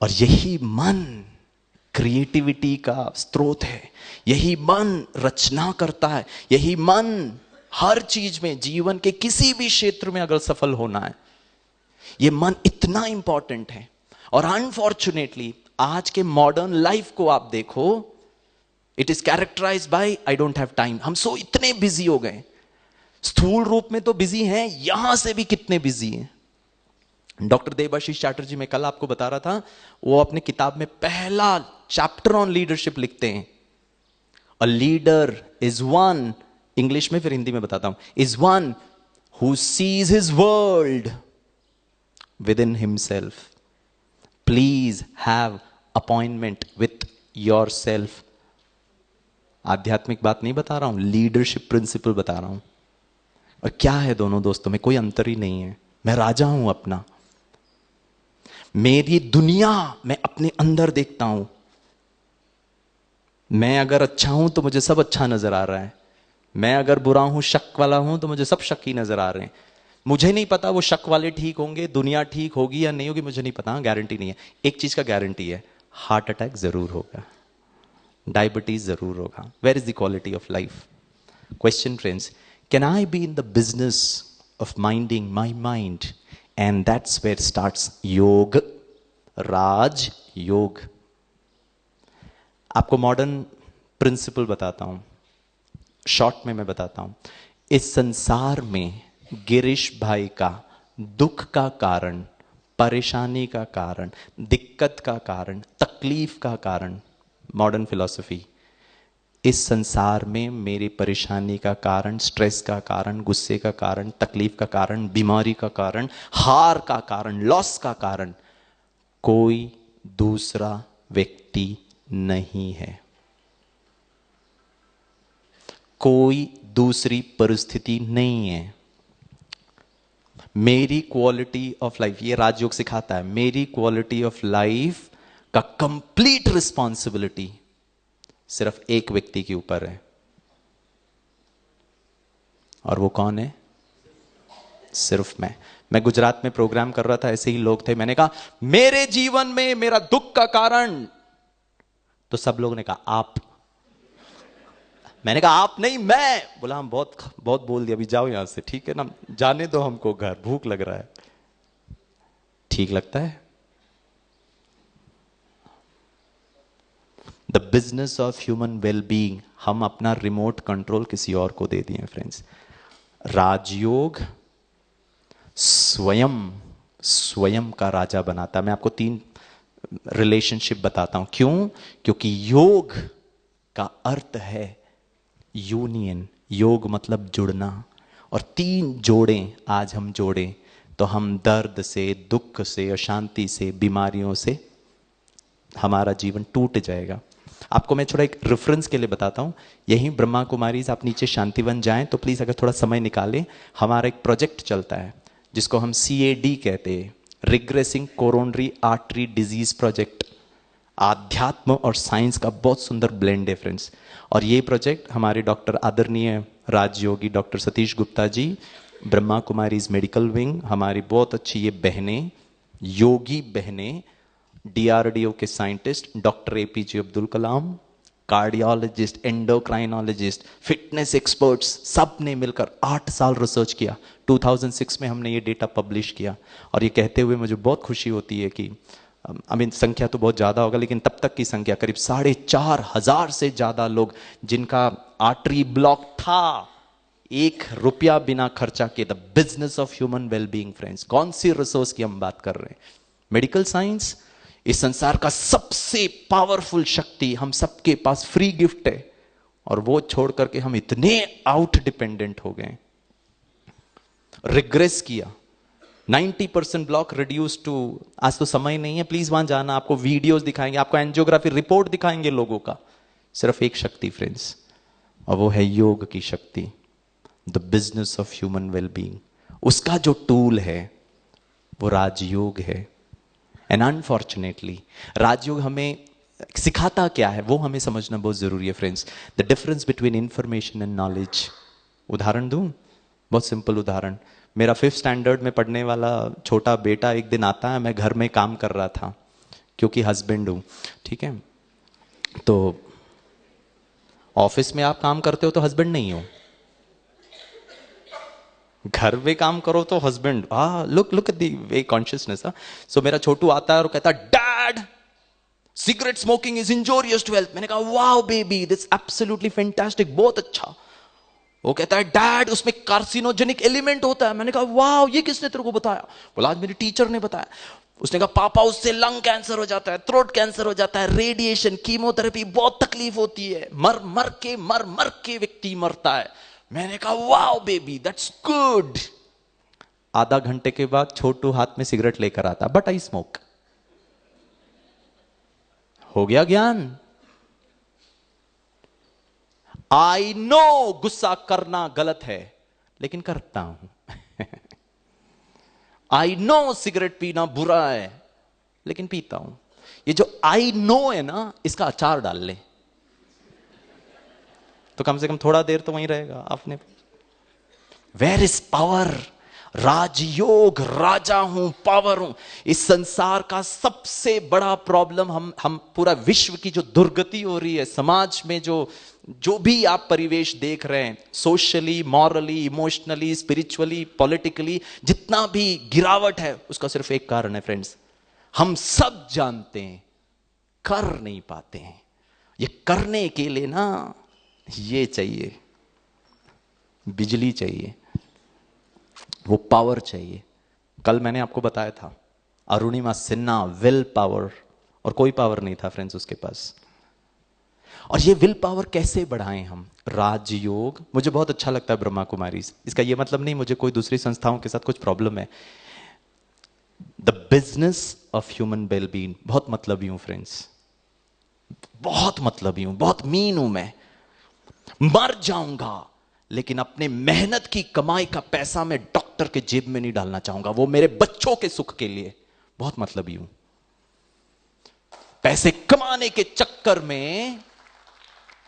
और यही मन क्रिएटिविटी का स्रोत है। यही मन रचना करता है। यही मन हर चीज में, जीवन के किसी भी क्षेत्र में अगर सफल होना है, यह मन इतना इंपॉर्टेंट है। और अनफॉर्चुनेटली आज के मॉडर्न लाइफ को आप देखो, it is characterise by I don't have time. हम सो इतने बिजी हो गए, स्थूल रूप में तो बिजी हैं, यहां से भी कितने बिजी हैं। डॉक्टर देबाशीष चैटर्जी, मैं कल आपको बता रहा था, वो अपने किताब में पहला चैप्टर ऑन लीडरशिप लिखते हैं। A leader is one, English में फिर हिंदी में बताता हूं, is one who seize his world with in himself. Please have appointment with your self. आध्यात्मिक बात नहीं बता रहा हूं, लीडरशिप प्रिंसिपल बता रहा हूं। और क्या है दोनों दोस्तों में? कोई अंतर ही नहीं है। मैं राजा हूं अपना। मेरी दुनिया मैं अपने अंदर देखता हूं। मैं अगर अच्छा हूं तो मुझे सब अच्छा नजर आ रहा है। मैं अगर बुरा हूं, शक वाला हूं, तो मुझे सब शक ही नजर आ रहे हैं। मुझे नहीं पता वो शक वाले ठीक होंगे, दुनिया ठीक होगी या नहीं होगी, मुझे नहीं पता, गारंटी नहीं है। एक चीज का गारंटी है, हार्ट अटैक जरूर होगा, डायबिटीज जरूर होगा। Where is the quality of life? Question friends, can I be in the business of minding my mind? And that's where starts yoga, Raj योग। आपको मॉडर्न प्रिंसिपल बताता हूं, शॉर्ट में मैं बताता हूं। इस संसार में गिरीश भाई का दुख का कारण, परेशानी का कारण, दिक्कत का कारण, तकलीफ का कारण, मॉडर्न फिलॉसफी, इस संसार में मेरी परेशानी का कारण, स्ट्रेस का कारण, गुस्से का कारण, तकलीफ का कारण, बीमारी का कारण, हार का कारण, लॉस का कारण कोई दूसरा व्यक्ति नहीं है। कोई दूसरी परिस्थिति नहीं है। मेरी क्वालिटी ऑफ लाइफ, ये राजयोग सिखाता है, मेरी क्वालिटी ऑफ लाइफ का कंप्लीट रिस्पॉन्सिबिलिटी सिर्फ एक व्यक्ति के ऊपर है, और वो कौन है? सिर्फ मैं गुजरात में प्रोग्राम कर रहा था, ऐसे ही लोग थे, मैंने कहा मेरे जीवन में मेरा दुख का कारण, तो सब लोगों ने कहा आप। मैंने कहा आप नहीं, मैं। बोला हम बहुत बहुत बोल दिया, अभी जाओ यहां से, ठीक है ना, जाने दो हमको, घर भूख लग रहा है। ठीक लगता है? The business of human wellbeing, हम अपना रिमोट कंट्रोल किसी और को दे दिए फ्रेंड्स। राजयोग स्वयं का राजा बनाता है। मैं आपको 3 रिलेशनशिप बताता हूं। क्यों? क्योंकि योग का अर्थ है यूनियन। योग मतलब जुड़ना, और 3 जोड़ें आज हम जोड़ें तो हम दर्द से, दुख से, अशांति से, बीमारियों से हमारा जीवन टूट जाएगा। आपको मैं थोड़ा एक रेफरेंस के लिए बताता हूं। यही ब्रह्मा कुमारीज, आप नीचे शांतिवन जाएं तो प्लीज अगर थोड़ा समय निकालें, हमारा एक प्रोजेक्ट चलता है जिसको हम CAD कहते हैं, regressing coronary artery disease project. आध्यात्म और साइंस का बहुत सुंदर ब्लेंड है फ्रेंड्स। और ये प्रोजेक्ट हमारे डॉक्टर आदरणीय राजयोगी doctor Satish Gupta ji, Brahma Kumaris medical wing, हमारी बहुत अच्छी ये बहनें, योगी बहनें, DRDO के scientist doctor APJ Abdul Kalam, cardiologist, endocrinologist, fitness experts, सब ने मिलकर 8 साल रिसर्च किया। 2006 में हमने ये डेटा पब्लिश किया। और ये कहते हुए मुझे बहुत खुशी होती है कि संख्या तो बहुत ज़्यादा होगा, लेकिन तब तक की संख्या करीब 4,500 से ज़्यादा लोग जिनका आर्टरी ब्लॉक था, 1 रुपया बिना खर्चा के। The business of human wellbeing friends, कौन सी रिसोर्स की हम बात कर रहे हैं? मेडिकल साइंस, इस संसार का सबसे पावरफुल शक्ति हम सबके पास फ्री गिफ्ट है, और वो छोड़ करके हम इतने आउट डिपेंडेंट हो गए। रिग्रेस किया, 90% ब्लॉक रिड्यूस टू, आज तो समय नहीं है, प्लीज वहां जाना, आपको वीडियोस दिखाएंगे, आपको एंजियोग्राफी रिपोर्ट दिखाएंगे लोगों का। सिर्फ एक शक्ति फ्रेंड्स, और वो है योग की शक्ति, the business of human wellbeing. उसका जो टूल है वो राजयोग है। एंड अनफॉर्चुनेटली राजयोग हमें सिखाता क्या है वो हमें समझना बहुत जरूरी है friends. The difference between information and knowledge. उदाहरण दूं, बहुत सिंपल उदाहरण। मेरा 5th स्टैंडर्ड में पढ़ने वाला छोटा बेटा एक दिन आता है, मैं घर में काम कर रहा था क्योंकि हस्बैंड हूं, ठीक है। तो ऑफिस में आप काम करते हो तो हस्बैंड नहीं हो, घर में काम करो तो husband. Look at the way consciousness. So मेरा छोटू आता है और कहता है, dad cigarette smoking is injurious to health. मैंने कहा wow baby, this absolutely fantastic, बहुत अच्छा। वो कहता है, डैड उसमें कार्सिनोजेनिक एलिमेंट होता है। मैंने कहा वाओ, ये किसने तेरे को बताया? बोला आज मेरी टीचर ने बताया। उसने कहा पापा उससे लंग कैंसर हो जाता है, थ्रोट कैंसर हो जाता है, रेडिएशन, कीमोथेरेपी, बहुत तकलीफ होती है, मर मर के व्यक्ति मरता है। मैंने कहा वाओ बेबी, दैट्स गुड। आधा घंटे के बाद छोटू हाथ में सिगरेट लेकर आता, बट आई स्मोक। हो गया ज्ञान। आई नो गुस्सा करना गलत है, लेकिन करता हूं। आई नो सिगरेट पीना बुरा है, लेकिन पीता हूं। ये जो आई नो है ना, इसका अचार डाल ले तो कम से कम थोड़ा देर तो वहीं रहेगा आपने। Where is power? राजयोग, राजा हूं, पावर हूं। इस संसार का सबसे बड़ा प्रॉब्लम, हम पूरा विश्व की जो दुर्गति हो रही है, समाज में जो भी आप परिवेश देख रहे हैं, socially, morally, emotionally, spiritually, politically, जितना भी गिरावट है, उसका सिर्फ एक कारण है फ्रेंड्स। हम सब जानते हैं, कर नहीं पाते हैं। ये करने के लिए ना, ये चाहिए, बिजली चाहिए, वो पावर चाहिए। कल मैंने आपको बताया था, अरुणिमा सिन्हा, विल पावर, और कोई पावर नहीं था फ्रेंड्स उसके पास। और ये विल पावर कैसे बढ़ाएं हम? राजयोग। मुझे बहुत अच्छा लगता है ब्रह्मा कुमारी। इसका ये मतलब नहीं मुझे कोई दूसरी संस्थाओं के साथ कुछ प्रॉब्लम है। The business of human wellbeing, बहुत मतलबी हूं फ्रेंड्स, बहुत मतलबी हूं, बहुत मीन हूं। मैं मर जाऊंगा लेकिन अपने मेहनत की कमाई का पैसा मैं डॉक्टर डॉक्टर के जेब में नहीं डालना चाहूंगा, वो मेरे बच्चों के सुख के लिए। बहुत मतलबी हूं। पैसे कमाने के चक्कर में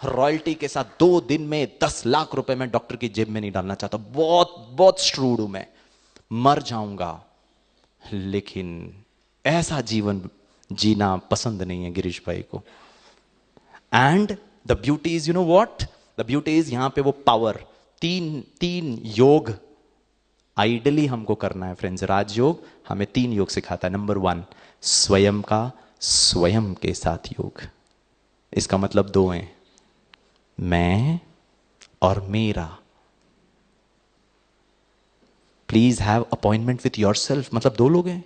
रॉयल्टी के साथ 2 दिन में 10 लाख रुपए मैं डॉक्टर की जेब में नहीं डालना चाहता। बहुत बहुत श्रूड हूं मैं, मर जाऊंगा, लेकिन ऐसा जीवन जीना पसंद नहीं है गिरीश भाई को। And the beauty is, you know what, the beauty is, यहां पे वो पावर, तीन योग आइडली हमको करना है फ्रेंड्स। राजयोग हमें 3 योग सिखाता है। नंबर 1, स्वयं का स्वयं के साथ योग। इसका मतलब 2 हैं, मैं और मेरा। Please have appointment with your self, मतलब 2 लोग हैं।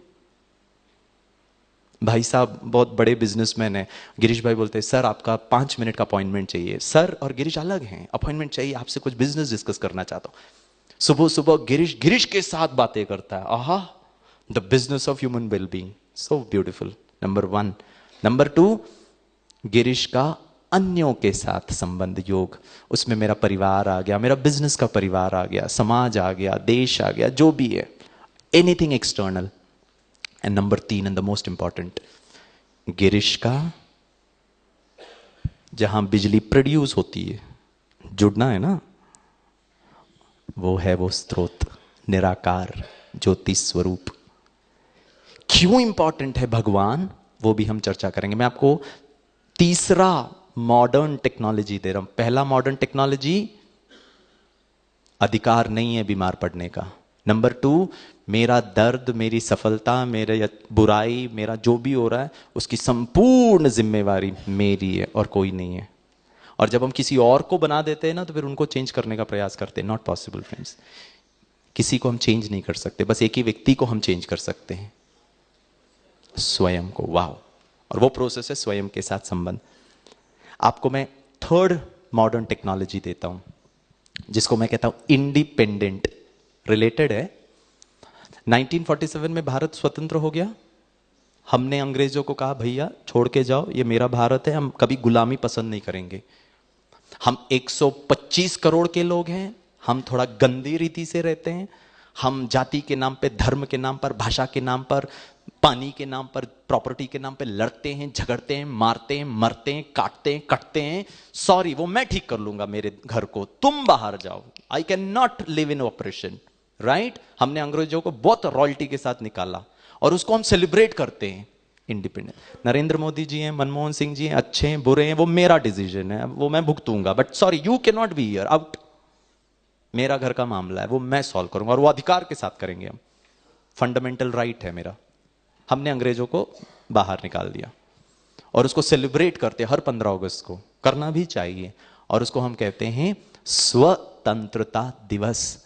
भाई साहब बहुत बड़े बिजनेसमैन है, गिरीश भाई बोलते हैं सर आपका 5 मिनट का अपॉइंटमेंट चाहिए। सर और गिरीश अलग हैं, अपॉइंटमेंट चाहिए, आपसे कुछ बिजनेस डिस्कस करना चाहता हूं। सुबह सुबह गिरीश के साथ बातें करता है। आहा, the business of human wellbeing, so beautiful. Number 1। Number 2, Girish का अन्यों के साथ संबंध योग। उसमें मेरा परिवार आ गया, मेरा बिजनेस का परिवार आ गया, समाज आ गया, देश आ गया, जो भी है, anything external. And number 3 and the most important, Girish का जहां बिजली प्रोड्यूस होती है, जुड़ना है ना, वो है वो स्रोत, निराकार ज्योति स्वरूप। क्यों इंपॉर्टेंट है भगवान, वो भी हम चर्चा करेंगे। मैं आपको तीसरा मॉडर्न टेक्नोलॉजी दे रहा हूं। पहला मॉडर्न टेक्नोलॉजी, अधिकार नहीं है बीमार पड़ने का। नंबर 2, मेरा दर्द, मेरी सफलता, मेरे बुराई, मेरा जो भी हो रहा है, उसकी संपूर्ण जिम्मेवारी मेरी है और कोई नहीं है। और जब हम किसी और को बना देते हैं ना, तो फिर उनको चेंज करने का प्रयास करते हैं। Not possible friends. किसी को हम चेंज नहीं कर सकते, बस एक ही व्यक्ति को हम चेंज कर सकते हैं, स्वयं को। वाह। और वो प्रोसेस है स्वयं के साथ संबंध। आपको मैं थर्ड मॉडर्न टेक्नोलॉजी देता हूं, जिसको मैं कहता हूं इंडिपेंडेंट। रिलेटेड है। 1947 में भारत स्वतंत्र हो गया। हमने अंग्रेजों को कहा भैया छोड़ के जाओ, ये मेरा भारत है, हम कभी गुलामी पसंद नहीं करेंगे। हम 125 करोड़ के लोग हैं, हम थोड़ा गंदी रीति से रहते हैं, हम जाति के नाम पे, धर्म के नाम पर, भाषा के नाम पर, पानी के नाम पर, प्रॉपर्टी के नाम पे लड़ते हैं, झगड़ते हैं, मारते हैं, मरते हैं, काटते हैं, कटते हैं। सॉरी, वो मैं ठीक कर लूंगा मेरे घर को, तुम बाहर जाओ। I can not live in operation, right. हमने अंग्रेजों को बहुत रॉयल्टी के साथ निकाला और उसको हम सेलिब्रेट करते हैं, इंडिपेंडेंट। नरेंद्र मोदी जी हैं, मनमोहन सिंह जी हैं, अच्छे हैं बुरे हैं, वो मेरा डिसीजन है, वो मैं भुगतूंगा, but sorry you can not be here, out. मेरा घर का मामला है, वो मैं सॉल्व करूंगा, और वो अधिकार के साथ करेंगे हम। फंडामेंटल राइट है मेरा। हमने अंग्रेजों को बाहर निकाल दिया और उसको सेलिब्रेट करते हर 15 अगस्त को, करना भी चाहिए, और उसको हम कहते हैं स्वतंत्रता दिवस।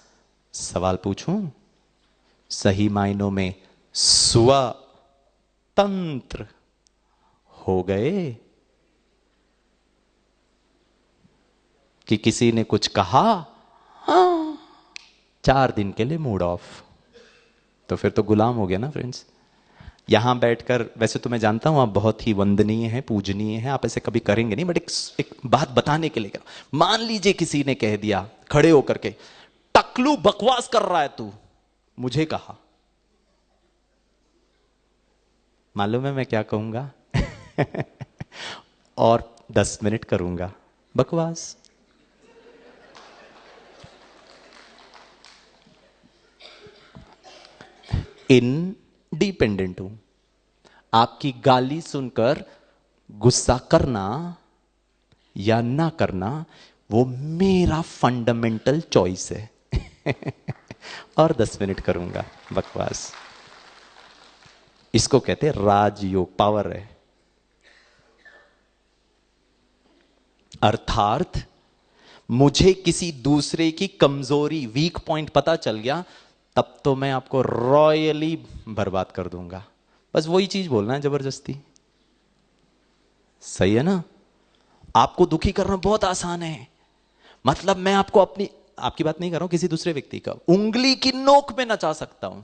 सवाल पूछूं, सही मायनों में स्वतंत्र हो गए कि किसी ने कुछ कहा, हाँ, 4 दिन के लिए मूड ऑफ, तो फिर तो गुलाम हो गया ना फ्रेंड्स। यहां बैठकर, वैसे तो मैं जानता हूं आप बहुत ही वंदनीय हैं, पूजनीय हैं, आप ऐसे कभी करेंगे नहीं, बट एक बात बताने के लिए करो। मान लीजिए किसी ने कह दिया खड़े होकर के, टकलू बकवास कर रहा है तू, मुझे कहा, मालूम है मैं क्या कहूंगा? और 10 मिनट करूंगा बकवास। इंडिपेंडेंट हूं। आपकी गाली सुनकर गुस्सा करना या ना करना वो मेरा फंडामेंटल चॉइस है। और 10 मिनट करूंगा बकवास। इसको कहते हैं राजयोग, पावर है। अर्थात मुझे किसी दूसरे की कमजोरी, वीक पॉइंट पता चल गया, तब तो मैं आपको रॉयली बर्बाद कर दूंगा। बस वही चीज बोलना है जबरदस्ती, सही है ना। आपको दुखी करना बहुत आसान है। मतलब मैं आपको आपकी बात नहीं कर रहा हूं, किसी दूसरे व्यक्ति का, उंगली की नोक में नचा सकता हूं,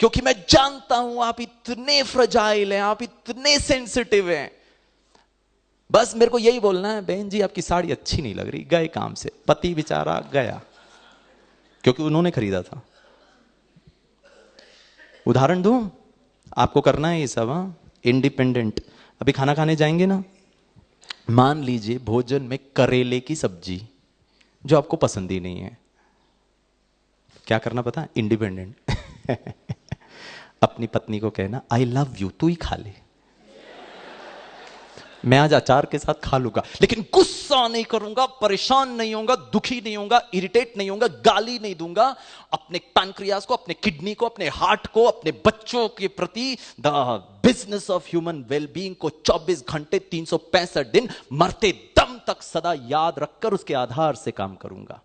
क्योंकि मैं जानता हूं आप इतने फ्रजाइल हैं, आप इतने सेंसिटिव हैं। बस मेरे को यही बोलना है, बहन जी आपकी साड़ी अच्छी नहीं लग रही, गए काम से, पति बेचारा गया, क्योंकि उन्होंने खरीदा था। उदाहरण दूं, आपको करना है ये सब। हाँ, इंडिपेंडेंट। अभी खाना खाने जाएंगे ना, मान लीजिए भोजन में करेले की सब्जी जो आपको पसंद ही नहीं है, क्या करना पता? इंडिपेंडेंट। अपनी पत्नी को कहना आई लव यू, तू ही खा ले, मैं आज अचार के साथ खा लूंगा, लेकिन गुस्सा नहीं करूंगा, परेशान नहीं होऊंगा, दुखी नहीं होऊंगा, इरिटेट नहीं होऊंगा, गाली नहीं दूंगा। अपने पैनक्रियास को, अपने किडनी को, अपने हार्ट को, अपने बच्चों के प्रति the business of human wellbeing को 24 घंटे 365 दिन मरते दम तक सदा याद रखकर उसके आधार से काम करूंगा।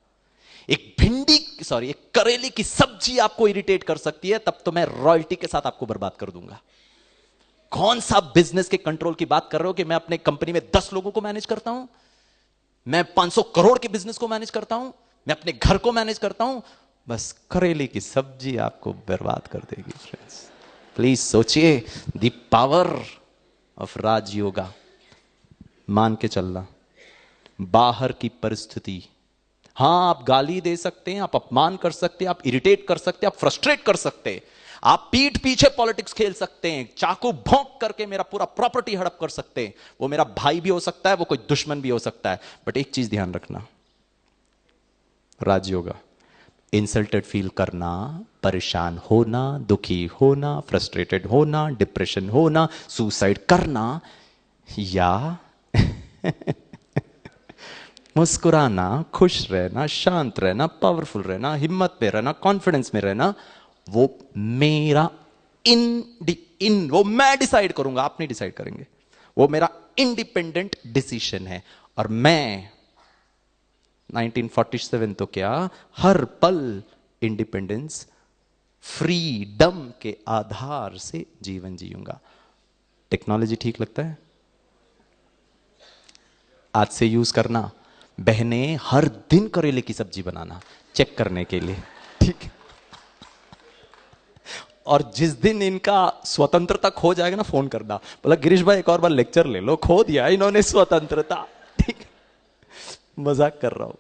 एक करेले की सब्जी आपको इरिटेट कर सकती है, तब तो मैं रॉयल्टी के साथ आपको बर्बाद कर दूंगा। कौन सा बिजनेस के कंट्रोल की बात कर रहे हो कि मैं अपने कंपनी में 10 लोगों को मैनेज करता हूं, मैं 500 करोड़ के बिजनेस को मैनेज करता हूं, मैं अपने घर को मैनेज करता हूं। बस करेले की सब्जी आपको बर्बाद कर देगी फ्रेंड्स। प्लीज सोचिए, द पावर ऑफ राजयोगा। मान के चलना, बाहर की परिस्थिति, हां आप गाली दे सकते हैं, आप अपमान कर सकते हैं, आप इरिटेट कर सकते हैं, आप फ्रस्ट्रेट कर सकते हैं, आप पीठ पीछे पॉलिटिक्स खेल सकते हैं, चाकू भोंक करके मेरा पूरा प्रॉपर्टी हड़प कर सकते हैं। वो मेरा भाई भी हो सकता है, वो कोई दुश्मन भी हो सकता है, बट एक चीज ध्यान रखना, राजयोगा, इंसल्टेड फील करना, परेशान होना, दुखी होना, फ्रस्ट्रेटेड होना, डिप्रेशन होना, सुसाइड करना, या मुस्कुराना, खुश रहना, शांत रहना, पावरफुल रहना, हिम्मत में रहना, कॉन्फिडेंस में रहना, वो मेरा वो मैं डिसाइड करूंगा, आप नहीं डिसाइड करेंगे। वो मेरा इंडिपेंडेंट डिसीजन है। और मैं 1947 तो क्या, हर पल इंडिपेंडेंस, फ्रीडम के आधार से जीवन जीऊंगा। टेक्नोलॉजी ठीक लगता है? आज से यूज करना। बहनें हर दिन करेले की सब्जी बनाना चेक करने के लिए, ठीक है? और जिस दिन इनका स्वतंत्रता खो जाएगा ना, फोन करना, बोला गिरीश भाई एक और बार लेक्चर ले लो, खो दिया इन्होंने स्वतंत्रता। ठीक है, मजाक कर रहा हूं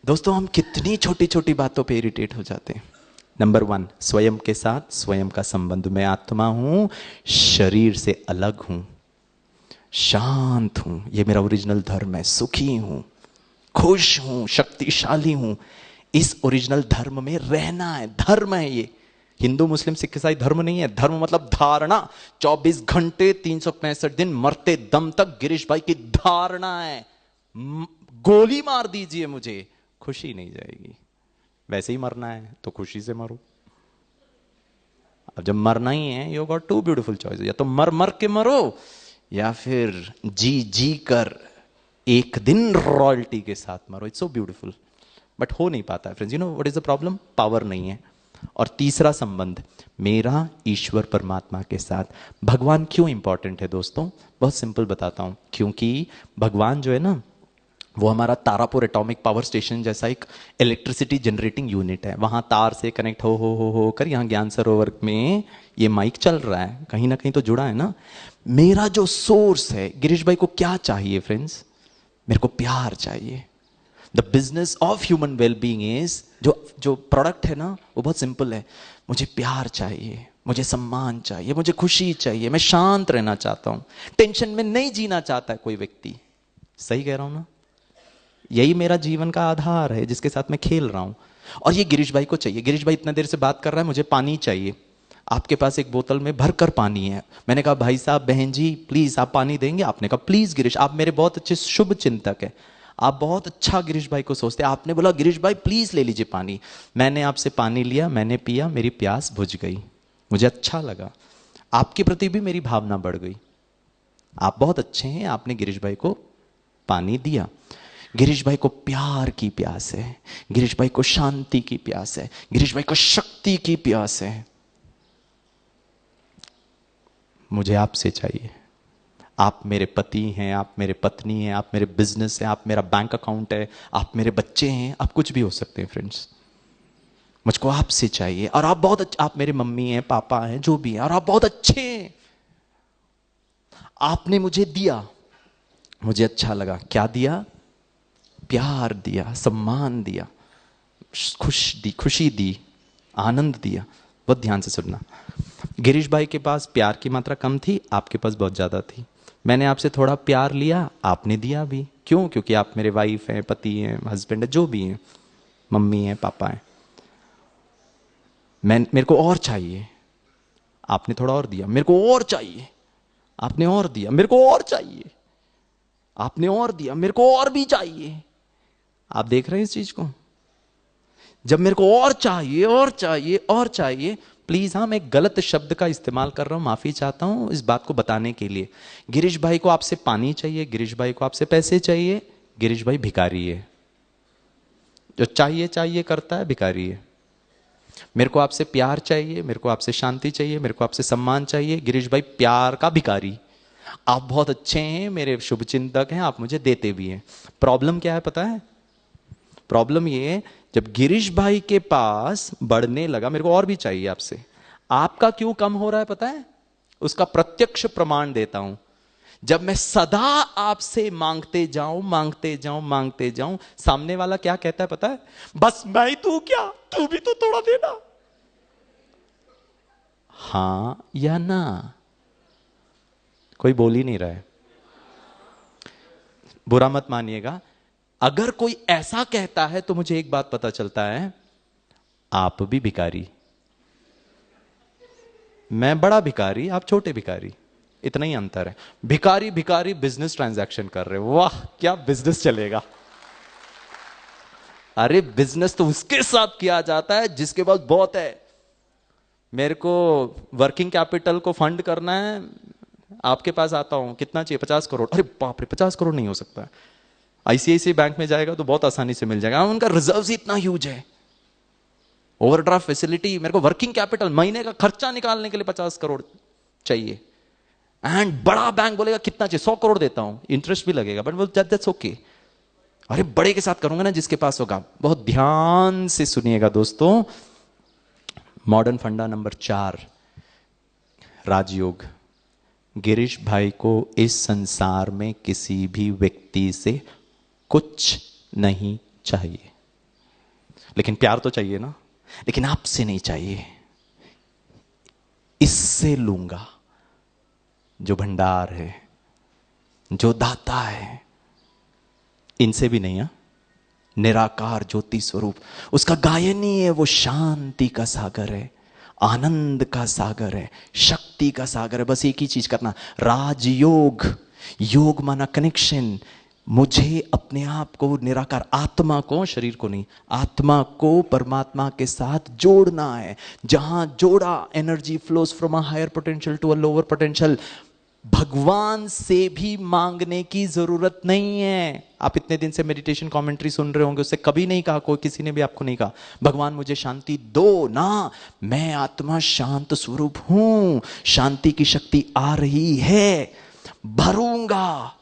दोस्तों। हम कितनी छोटी छोटी बातों पे इरिटेट हो जाते हैं। नंबर 1, स्वयं के साथ स्वयं का संबंध। मैं आत्मा हूं, शरीर से अलग हूं, शांत हूं, ये मेरा ओरिजिनल धर्म है, सुखी हूं, खुश हूं, शक्तिशाली हूं। इस ओरिजिनल धर्म में रहना है, धर्म है ये। हिंदू मुस्लिम सिख ईसाई धर्म नहीं है। धर्म मतलब धारणा। 24 घंटे 365 दिन मरते दम तक गिरीश भाई की धारणा है, गोली मार दीजिए मुझे, खुशी नहीं जाएगी। वैसे ही मरना है तो खुशी से मरो। अब जब मरना ही है, यू गॉट 2 ब्यूटीफुल चॉइस, या तो मर मर के मरो, या फिर जी जी कर एक दिन रॉयल्टी के साथ मरो। इट्स सो ब्यूटीफुल, बट हो नहीं पाता है friends. You know what is the problem? Power नहीं है। और तीसरा संबंध मेरा ईश्वर परमात्मा के साथ। भगवान क्यों इंपॉर्टेंट है दोस्तों? बहुत सिंपल बताता हूं। क्योंकि भगवान जो है ना, वो हमारा तारापुर एटॉमिक पावर स्टेशन जैसा एक इलेक्ट्रिसिटी जनरेटिंग यूनिट है। वहां तार से कनेक्ट हो कर यहाँ ज्ञान सरोवर में ये माइक चल रहा है, कहीं ना कहीं तो जुड़ा है ना। मेरा जो सोर्स है, गिरीश भाई को क्या चाहिए फ्रेंड्स? मेरे को प्यार चाहिए। The business of human wellbeing is, जो प्रोडक्ट है ना, वो बहुत सिंपल है। मुझे प्यार चाहिए, मुझे सम्मान चाहिए, मुझे खुशी चाहिए, मैं शांत रहना चाहता हूं, टेंशन में नहीं जीना चाहता है कोई व्यक्ति। सही कह रहा हूं ना? यही मेरा जीवन का आधार है जिसके साथ मैं खेल रहा हूं। और ये गिरीश भाई को चाहिए। गिरीश भाई इतना देर से बात कर रहा है, मुझे पानी चाहिए, आपके पास एक बोतल में भरकर पानी है। मैंने कहा भाई साहब, बहन जी प्लीज आप पानी देंगे? आपने कहा प्लीज गिरीश, आप मेरे बहुत अच्छे शुभ चिंतक है, आप बहुत अच्छा गिरीश भाई को सोचते हैं। आपने बोला गिरीश भाई प्लीज ले लीजिए पानी। मैंने आपसे पानी लिया, मैंने पिया, मेरी प्यास बुझ गई, मुझे अच्छा लगा, आपके प्रति भी मेरी भावना बढ़ गई। आप बहुत अच्छे हैं, आपने गिरीश भाई को पानी दिया। गिरीश भाई को प्यार की प्यास है, गिरीश भाई को शांति की प्यास है, गिरीश भाई को शक्ति की प्यास है। मुझे आपसे चाहिए। आप मेरे पति हैं, आप मेरे पत्नी हैं, आप मेरे बिजनेस हैं, आप मेरा बैंक अकाउंट है, आप मेरे बच्चे हैं, आप कुछ भी हो सकते हैं फ्रेंड्स। मुझको आपसे चाहिए। और आप बहुत अच्छे, आप मेरे मम्मी हैं, पापा हैं, जो भी हैं, और आप बहुत अच्छे हैं। आपने मुझे दिया, मुझे अच्छा लगा। क्या दिया? प्यार दिया, सम्मान दिया, खुशी दी, आनंद दिया। बहुत ध्यान से सुनना। गिरीश भाई के पास प्यार की मात्रा कम थी, आपके पास बहुत ज़्यादा थी। मैंने आपसे थोड़ा प्यार लिया, आपने दिया भी। क्यों? क्योंकि आप मेरे वाइफ हैं, पति हैं, हस्बैंड है, जो भी हैं, मम्मी हैं, पापा हैं। मेरे को और चाहिए, आपने थोड़ा और दिया। मेरे को और चाहिए, आपने और दिया। मेरे को और चाहिए, आपने और दिया। मेरे को और भी चाहिए। आप देख रहे हैं इस चीज को? जब मेरे को और चाहिए, और चाहिए, और चाहिए, प्लीज, हाँ, मैं गलत शब्द का इस्तेमाल कर रहा हूं, माफी चाहता हूं इस बात को बताने के लिए। गिरीश भाई को आपसे पानी चाहिए, गिरीश भाई को आपसे पैसे चाहिए। गिरीश भाई भिखारी है, जो चाहिए चाहिए करता है, भिखारी है। मेरे को आपसे प्यार चाहिए, मेरे को आपसे शांति चाहिए, मेरे को आपसे सम्मान चाहिए। गिरीश भाई प्यार का भिखारी। आप बहुत अच्छे हैं, मेरे शुभचिंतक हैं, आप मुझे देते भी हैं। प्रॉब्लम क्या है पता है? प्रॉब्लम ये है, जब गिरीश भाई के पास बढ़ने लगा, मेरे को और भी चाहिए आपसे, आपका क्यों कम हो रहा है पता है? उसका प्रत्यक्ष प्रमाण देता हूं। जब मैं सदा आपसे मांगते जाऊं, मांगते जाऊं, मांगते जाऊं, सामने वाला क्या कहता है पता है? बस मैं ही तू, क्या तू भी तो थोड़ा देना। हां या ना? कोई बोल ही नहीं रहा है। बुरा मत मानिएगा। अगर कोई ऐसा कहता है तो मुझे एक बात पता चलता है, आप भी भिखारी, मैं बड़ा भिखारी, आप छोटे भिखारी, इतना ही अंतर है। भिखारी भिखारी बिजनेस ट्रांजैक्शन कर रहे हो, वाह क्या बिजनेस चलेगा। अरे बिजनेस तो उसके साथ किया जाता है जिसके पास बहुत है। मेरे को वर्किंग कैपिटल को फंड करना है, आपके पास आता हूं, कितना चाहिए? 50 करोड़। अरे बाप रे, 50 करोड़ नहीं हो सकता। आईसीआईसीआई बैंक में जाएगा तो बहुत आसानी से मिल जाएगा, उनका रिजर्व ही इतना ह्यूज है, ओवरड्राफ्ट फैसिलिटी। मेरे को वर्किंग कैपिटल, महीने का खर्चा निकालने के लिए 50 करोड़ चाहिए। एंड बड़ा बैंक बोलेगा कितना चाहिए? 100 करोड़ देता हूं, इंटरेस्ट भी लगेगा, बट वो दैट्स ओके। अरे बड़े के साथ करूंगा ना जिसके पास होगा। बहुत ध्यान से सुनिएगा दोस्तों। मॉडर्न फंडा नंबर 4, राजयोग। गिरीश भाई को इस संसार में किसी भी व्यक्ति से कुछ नहीं चाहिए, लेकिन प्यार तो चाहिए ना। लेकिन आपसे नहीं चाहिए, इससे लूंगा, जो भंडार है, जो दाता है, इनसे भी नहीं। निराकार ज्योति स्वरूप, उसका गायन ही है, वो शांति का सागर है, आनंद का सागर है, शक्ति का सागर है। बस एक ही चीज करना, राजयोग। योग माना कनेक्शन। मुझे अपने आप को, निराकार आत्मा को, शरीर को नहीं, आत्मा को परमात्मा के साथ जोड़ना है। जहां जोड़ा, energy flows from a higher potential to a lower potential. भगवान से भी मांगने की जरूरत नहीं है। आप इतने दिन से मेडिटेशन कमेंट्री सुन रहे होंगे, उससे कभी नहीं कहा, कोई किसी ने भी आपको नहीं कहा भगवान मुझे शांति दो ना। मैं आत्मा शांत स्वरूप हूं, शांति की शक्ति आ रही है, भरूंगा।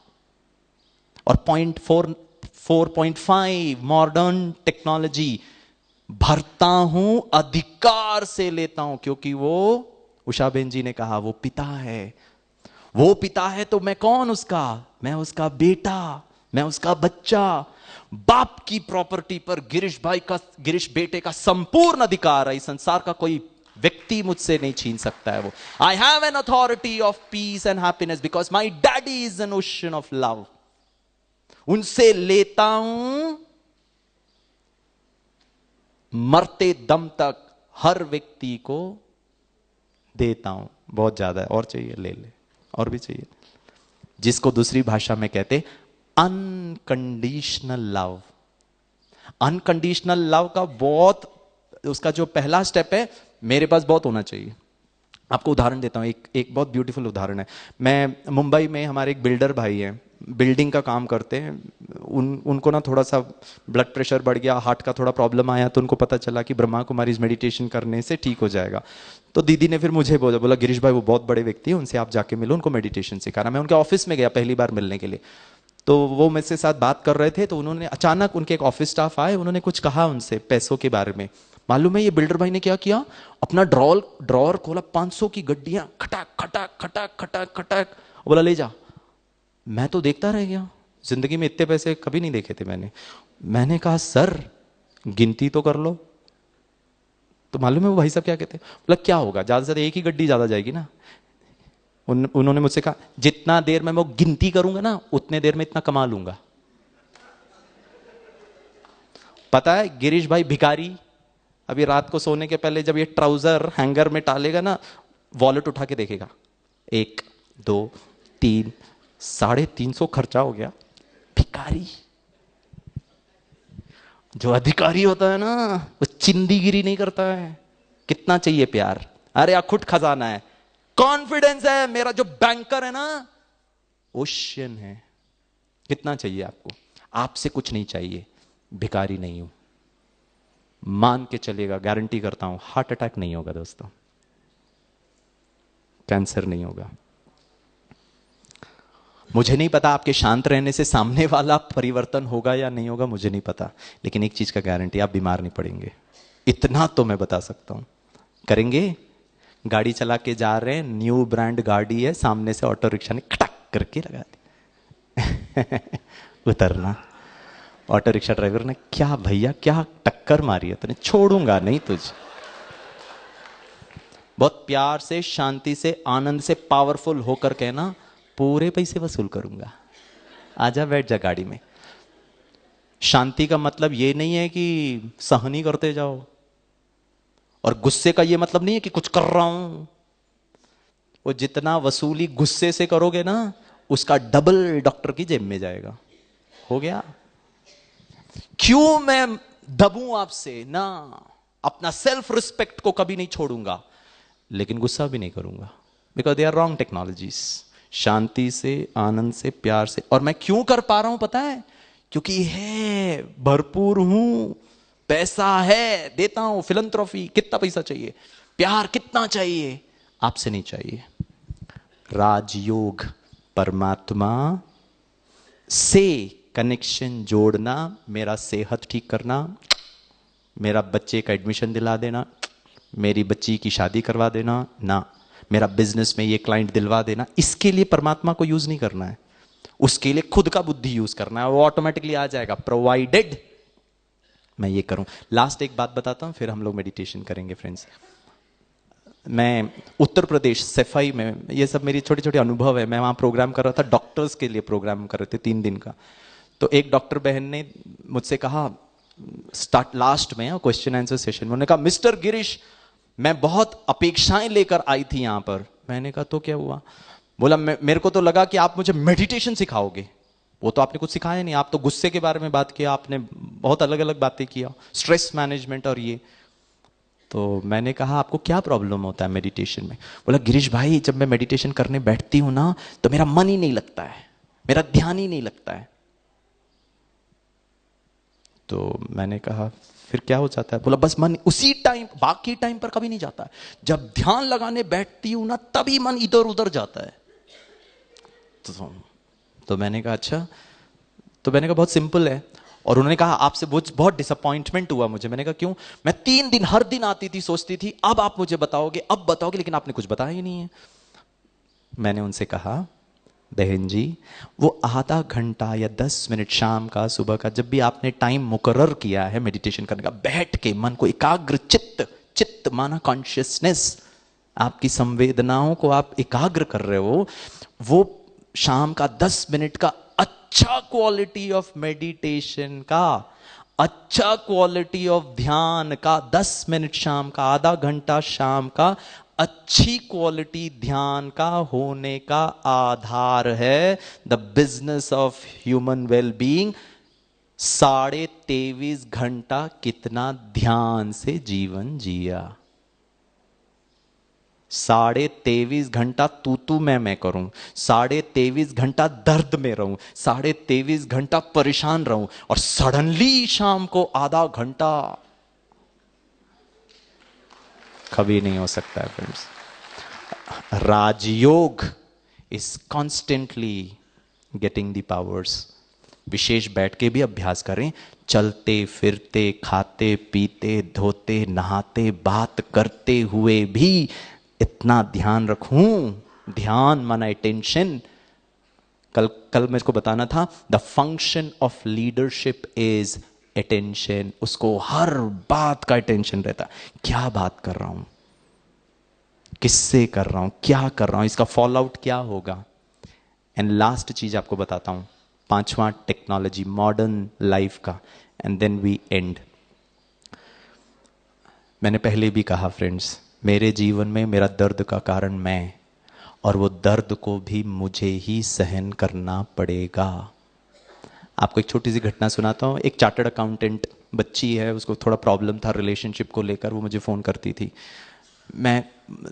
और 4.5 मॉडर्न टेक्नोलॉजी, भरता हूं, अधिकार से लेता हूं, क्योंकि वो उषा बेन जी ने कहा वो पिता है। वो पिता है तो मैं कौन उसका? मैं उसका बेटा, मैं उसका बच्चा। बाप की प्रॉपर्टी पर गिरीश भाई का, गिरीश बेटे का संपूर्ण अधिकार है। इस संसार का कोई व्यक्ति मुझसे नहीं छीन सकता है वो। I have an authority of peace and happiness because my daddy is an ocean of love. उनसे लेता हूं, मरते दम तक हर व्यक्ति को देता हूं। बहुत ज्यादा है, और चाहिए ले ले, और भी चाहिए। जिसको दूसरी भाषा में कहते अनकंडीशनल लव। अनकंडीशनल लव का बहुत, उसका जो पहला स्टेप है, मेरे पास बहुत होना चाहिए। आपको उदाहरण देता हूं, एक बहुत ब्यूटीफुल उदाहरण है। मैं मुंबई में, हमारे एक बिल्डर भाई हैं, बिल्डिंग का काम करते हैं। उनको ना थोड़ा सा ब्लड प्रेशर बढ़ गया, हार्ट का थोड़ा प्रॉब्लम आया, तो उनको पता चला कि ब्रह्मा कुमारीज मेडिटेशन करने से ठीक हो जाएगा। तो दीदी ने फिर मुझे बोला गिरीश भाई वो बहुत बड़े व्यक्ति है, उनसे आप जाके मिलो, उनको मेडिटेशन सिखाना। मैं उनके ऑफिस में गया पहली बार मिलने के लिए। तो वो मेरे साथ बात कर रहे थे, तो उन्होंने अचानक, उनके एक ऑफिस स्टाफ आए, उन्होंने कुछ कहा उनसे पैसों के बारे में। मालूम है ये बिल्डर भाई ने क्या किया? अपना ड्रॉर खोला, 500 की गड्डियां खटाक खटाक खटाक खटाक खटाक, बोला ले जा। मैं तो देखता रह गया, जिंदगी में इतने पैसे कभी नहीं देखे थे मैंने। मैंने कहा सर गिनती तो कर लो। तो मालूम है वो भाई साहब क्या कहते हैं, बोला क्या होगा, ज्यादा से ज्यादा एक ही गड्डी ज्यादा जाएगी ना। उन्होंने मुझसे कहा जितना देर में वो गिनती करूंगा ना उतने देर में इतना कमा लूंगा। पता है गिरीश भाई भिखारी अभी रात को सोने के पहले जब ये ट्राउजर हैंगर में टालेगा ना, वॉलेट उठा के देखेगा, 1 2 3 350 खर्चा हो गया। भिखारी। जो अधिकारी होता है ना वो चिंदीगिरी नहीं करता है। कितना चाहिए प्यार, अरे अखुट खजाना है, कॉन्फिडेंस है, मेरा जो बैंकर है ना ओशियन है। कितना चाहिए आपको, आपसे कुछ नहीं चाहिए, भिखारी नहीं हूं। मान के चलेगा, गारंटी करता हूं हार्ट अटैक नहीं होगा दोस्तों, कैंसर नहीं होगा। मुझे नहीं पता आपके शांत रहने से सामने वाला परिवर्तन होगा या नहीं होगा, मुझे नहीं पता, लेकिन एक चीज का गारंटी, आप बीमार नहीं पड़ेंगे, इतना तो मैं बता सकता हूं। करेंगे, गाड़ी चला के जा रहे हैं, न्यू ब्रांड गाड़ी है, सामने से ऑटो रिक्शा ने खटक करके लगा दी उतरना, ऑटो रिक्शा ड्राइवर ने क्या भैया क्या टक्कर मारी है, तूने छोड़ूंगा नहीं तुझे। बहुत प्यार से, शांति से, आनंद से, पावरफुल होकर कहना पूरे पैसे वसूल करूंगा, आजा बैठ जा गाड़ी में। शांति का मतलब ये नहीं है कि सहनी करते जाओ, और गुस्से का ये मतलब नहीं है कि कुछ कर रहा हूं। वो जितना वसूली गुस्से से करोगे ना उसका डबल डॉक्टर की जेब में जाएगा। हो गया। क्यों मैं दबूं आपसे ना, अपना सेल्फ रिस्पेक्ट को कभी नहीं छोड़ूंगा, लेकिन गुस्सा भी नहीं करूंगा, because they are wrong technologies. शांति से, आनंद से, प्यार से। और मैं क्यों कर पा रहा हूं पता है, क्योंकि है, भरपूर हूं, पैसा है, देता हूं, फिलंथ्रॉफी। कितना पैसा चाहिए, प्यार कितना चाहिए, आपसे नहीं चाहिए। राजयोग, परमात्मा से कनेक्शन जोड़ना, मेरा सेहत ठीक करना, मेरा बच्चे का एडमिशन दिला देना, मेरी बच्ची की शादी करवा देना ना, मेरा बिजनेस में ये क्लाइंट दिलवा देना, इसके लिए परमात्मा को यूज नहीं करना है, उसके लिए खुद का बुद्धि यूज करना है, वो ऑटोमेटिकली आ जाएगा, प्रोवाइडेड मैं ये करूं। लास्ट एक बात बताता हूं, फिर हम लोग मेडिटेशन करेंगे फ्रेंड्स। मैं उत्तर प्रदेश सफाई में, ये सब मेरी छोटी छोटी अनुभव है, मैं वहां प्रोग्राम कर रहा था, डॉक्टर्स के लिए प्रोग्राम कर रहे थे 3 दिन का। तो एक डॉक्टर बहन ने मुझसे कहा, स्टार्ट लास्ट में क्वेश्चन आंसर सेशन में, उन्होंने कहा मिस्टर गिरीश मैं बहुत अपेक्षाएं लेकर आई थी यहां पर। मैंने कहा तो क्या हुआ, बोला मेरे को तो लगा कि आप मुझे मेडिटेशन सिखाओगे। वो तो आपने कुछ सिखाया नहीं, आप तो गुस्से के बारे में बात किया, आपने बहुत अलग अलग बातें किया, स्ट्रेस मैनेजमेंट और ये। तो मैंने कहा आपको क्या प्रॉब्लम होता है मेडिटेशन में। बोला गिरीश भाई जब मैं मेडिटेशन करने बैठती हूं ना तो मेरा मन ही नहीं लगता है, मेरा ध्यान ही नहीं लगता है। तो मैंने कहा फिर क्या हो जाता है। बोला बस मन उसी टाइम, बाकी टाइम पर कभी नहीं जाता है, जब ध्यान लगाने बैठती हूं ना तभी मन इधर उधर जाता है। तो मैंने कहा अच्छा, तो मैंने कहा बहुत सिंपल है। और उन्होंने कहा आपसे बहुत डिसअपॉइंटमेंट हुआ मुझे। मैंने कहा क्यों। मैं 3 दिन हर दिन आती थी, सोचती थी अब आप मुझे बताओगे, अब बताओगे, लेकिन आपने कुछ बताया ही नहीं है। मैंने उनसे कहा बहन जी वो आधा घंटा या 10 मिनट शाम का, सुबह का, जब भी आपने टाइम मुकर्रर किया है मेडिटेशन करने का, बैठ के मन को एकाग्र, चित्त माना कॉन्शियसनेस, आपकी संवेदनाओं को आप एकाग्र कर रहे हो, वो शाम का 10 मिनट का अच्छा क्वालिटी ऑफ मेडिटेशन का, अच्छा क्वालिटी ऑफ ध्यान का 10 मिनट शाम का, आधा घंटा शाम का अच्छी क्वालिटी ध्यान का होने का आधार है the business of human well being. 23.5 घंटा कितना ध्यान से जीवन जिया, 23.5 घंटा तू मैं करूं, 23.5 घंटा दर्द में रहूं, 23.5 घंटा परेशान रहूं, और सडनली शाम को आधा घंटा, कभी नहीं हो सकता है friends. Rajyoga is constantly getting the powers. विशेष बैठ के भी अभ्यास करें, चलते फिरते, खाते पीते, धोते नहाते, बात करते हुए भी इतना ध्यान रखूं। ध्यान माना अटेंशन। कल मेरे को बताना था, the function of leadership is attention, उसको हर बात का अटेंशन रहता, क्या बात कर रहा हूं, किससे कर रहा हूं, क्या कर रहा हूं, इसका फॉल आउट क्या होगा। एंड लास्ट चीज आपको बताता हूं, पांचवा टेक्नोलॉजी मॉडर्न लाइफ का, एंड देन वी एंड। मैंने पहले भी कहा फ्रेंड्स, मेरे जीवन में मेरा दर्द का कारण मैं, और वो दर्द को भी मुझे ही सहन करना पड़ेगा। आपको एक छोटी सी घटना सुनाता हूँ। एक चार्टर्ड अकाउंटेंट बच्ची है, उसको थोड़ा प्रॉब्लम था रिलेशनशिप को लेकर, वो मुझे फ़ोन करती थी। मैं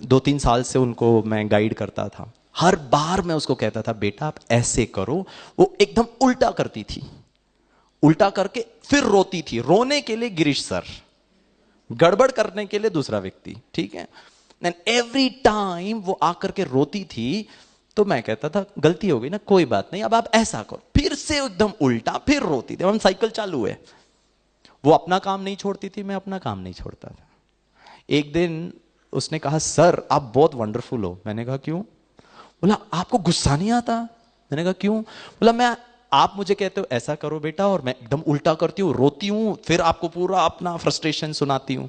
2-3 साल से उनको मैं गाइड करता था। हर बार मैं उसको कहता था बेटा आप ऐसे करो, वो एकदम उल्टा करती थी, उल्टा करके फिर रोती थी। रोने के लिए गिरीश सर, गड़बड़ करने के लिए दूसरा व्यक्ति, ठीक है। एंड एवरी टाइम वो आकर के रोती थी, तो मैं कहता था गलती हो गई ना, कोई बात नहीं, अब आप ऐसा करो। फिर से एकदम उल्टा, फिर रोती थी। हम साइकिल चालू है, वो अपना काम नहीं छोड़ती थी, मैं अपना काम नहीं छोड़ता था। एक दिन उसने कहा सर आप बहुत वंडरफुल हो। मैंने कहा क्यों? बोला आपको गुस्सा नहीं आता। मैंने कहा क्यों? बोला मैं, आप मुझे कहते हो ऐसा करो बेटा, और मैं एकदम उल्टा करती हूँ, रोती हूँ, फिर आपको पूरा अपना फ्रस्ट्रेशन सुनाती हूँ।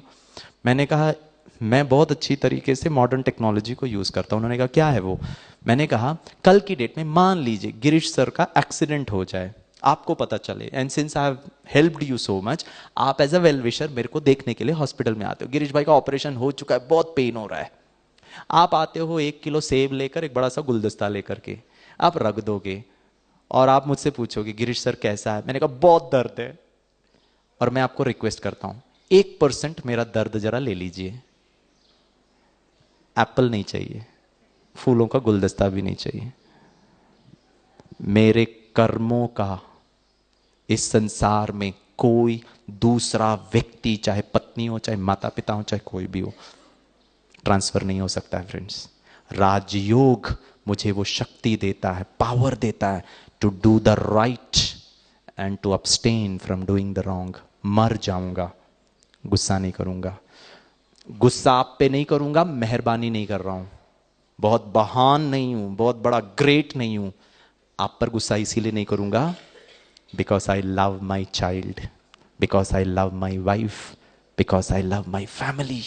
मैंने कहा मैं बहुत अच्छी तरीके से मॉडर्न टेक्नोलॉजी को यूज करता हूँ। उन्होंने कहा क्या है वो? मैंने कहा कल की डेट में मान लीजिए गिरीश सर का एक्सीडेंट हो जाए, आपको पता चले, and since I have helped you so much, आप एज अ वेल विशर मेरे को देखने के लिए हॉस्पिटल में आते हो। गिरीश भाई का ऑपरेशन हो चुका है, बहुत पेन हो रहा है, आप आते हो 1 किलो सेब लेकर, एक बड़ा सा गुलदस्ता लेकर के, आप रख दोगे और आप मुझसे पूछोगे गिरीश सर कैसा है? मैंने कहा बहुत दर्द है, और मैं आपको रिक्वेस्ट करता हूं 1% मेरा दर्द जरा ले लीजिए। एप्पल नहीं चाहिए, फूलों का गुलदस्ता भी नहीं चाहिए। मेरे कर्मों का इस संसार में कोई दूसरा व्यक्ति, चाहे पत्नी हो, चाहे माता पिता हो, चाहे कोई भी हो, ट्रांसफर नहीं हो सकता है फ्रेंड्स। राजयोग मुझे वो शक्ति देता है, पावर देता है to do the right and to abstain from doing the wrong. मर जाऊंगा, गुस्सा नहीं करूंगा। गुस्सा आप पे नहीं करूंगा, मेहरबानी नहीं कर रहा हूं, बहुत महान नहीं हूं, बहुत बड़ा ग्रेट नहीं हूं। आप पर गुस्सा इसीलिए नहीं करूंगा because I love my child, because I love my wife, because I love my family.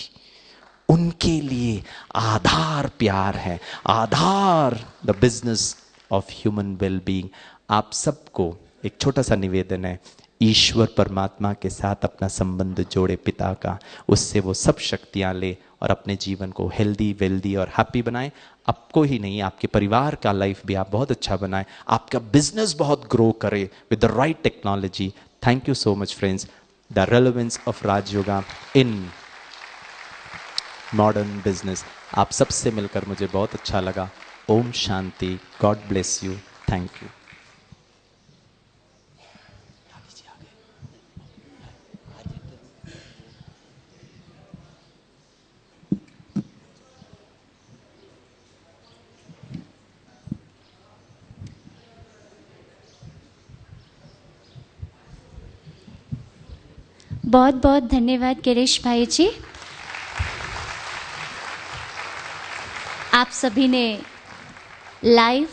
उनके लिए आधार प्यार है, आधार the business of human wellbeing. आप सबको एक छोटा सा निवेदन है, ईश्वर परमात्मा के साथ अपना संबंध जोड़े पिता का, उससे वो सब शक्तियां ले और अपने जीवन को हेल्दी वेल्दी और हैप्पी बनाएं। आपको ही नहीं, आपके परिवार का लाइफ भी आप बहुत अच्छा बनाएं, आपका बिजनेस बहुत ग्रो करे with the right technology. Thank you so much friends. The relevance of Rajyoga in modern business, आप सबसे मिलकर मुझे बहुत अच्छा लगा। ओम शांति, god bless you, thank you. बहुत बहुत धन्यवाद गिरीश भाई जी। आप सभी ने लाइफ,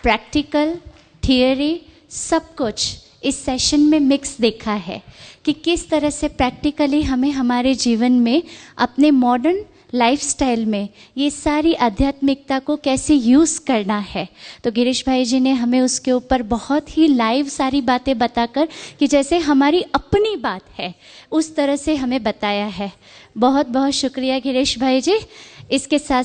प्रैक्टिकल, थियरी सब कुछ इस सेशन में मिक्स देखा है कि किस तरह से प्रैक्टिकली हमें हमारे जीवन में अपने मॉडर्न लाइफस्टाइल में ये सारी आध्यात्मिकता को कैसे यूज़ करना है। तो गिरीश भाई जी ने हमें उसके ऊपर बहुत ही लाइव सारी बातें बताकर कि जैसे हमारी अपनी बात है उस तरह से हमें बताया है। बहुत बहुत शुक्रिया गिरीश भाई जी। इसके साथ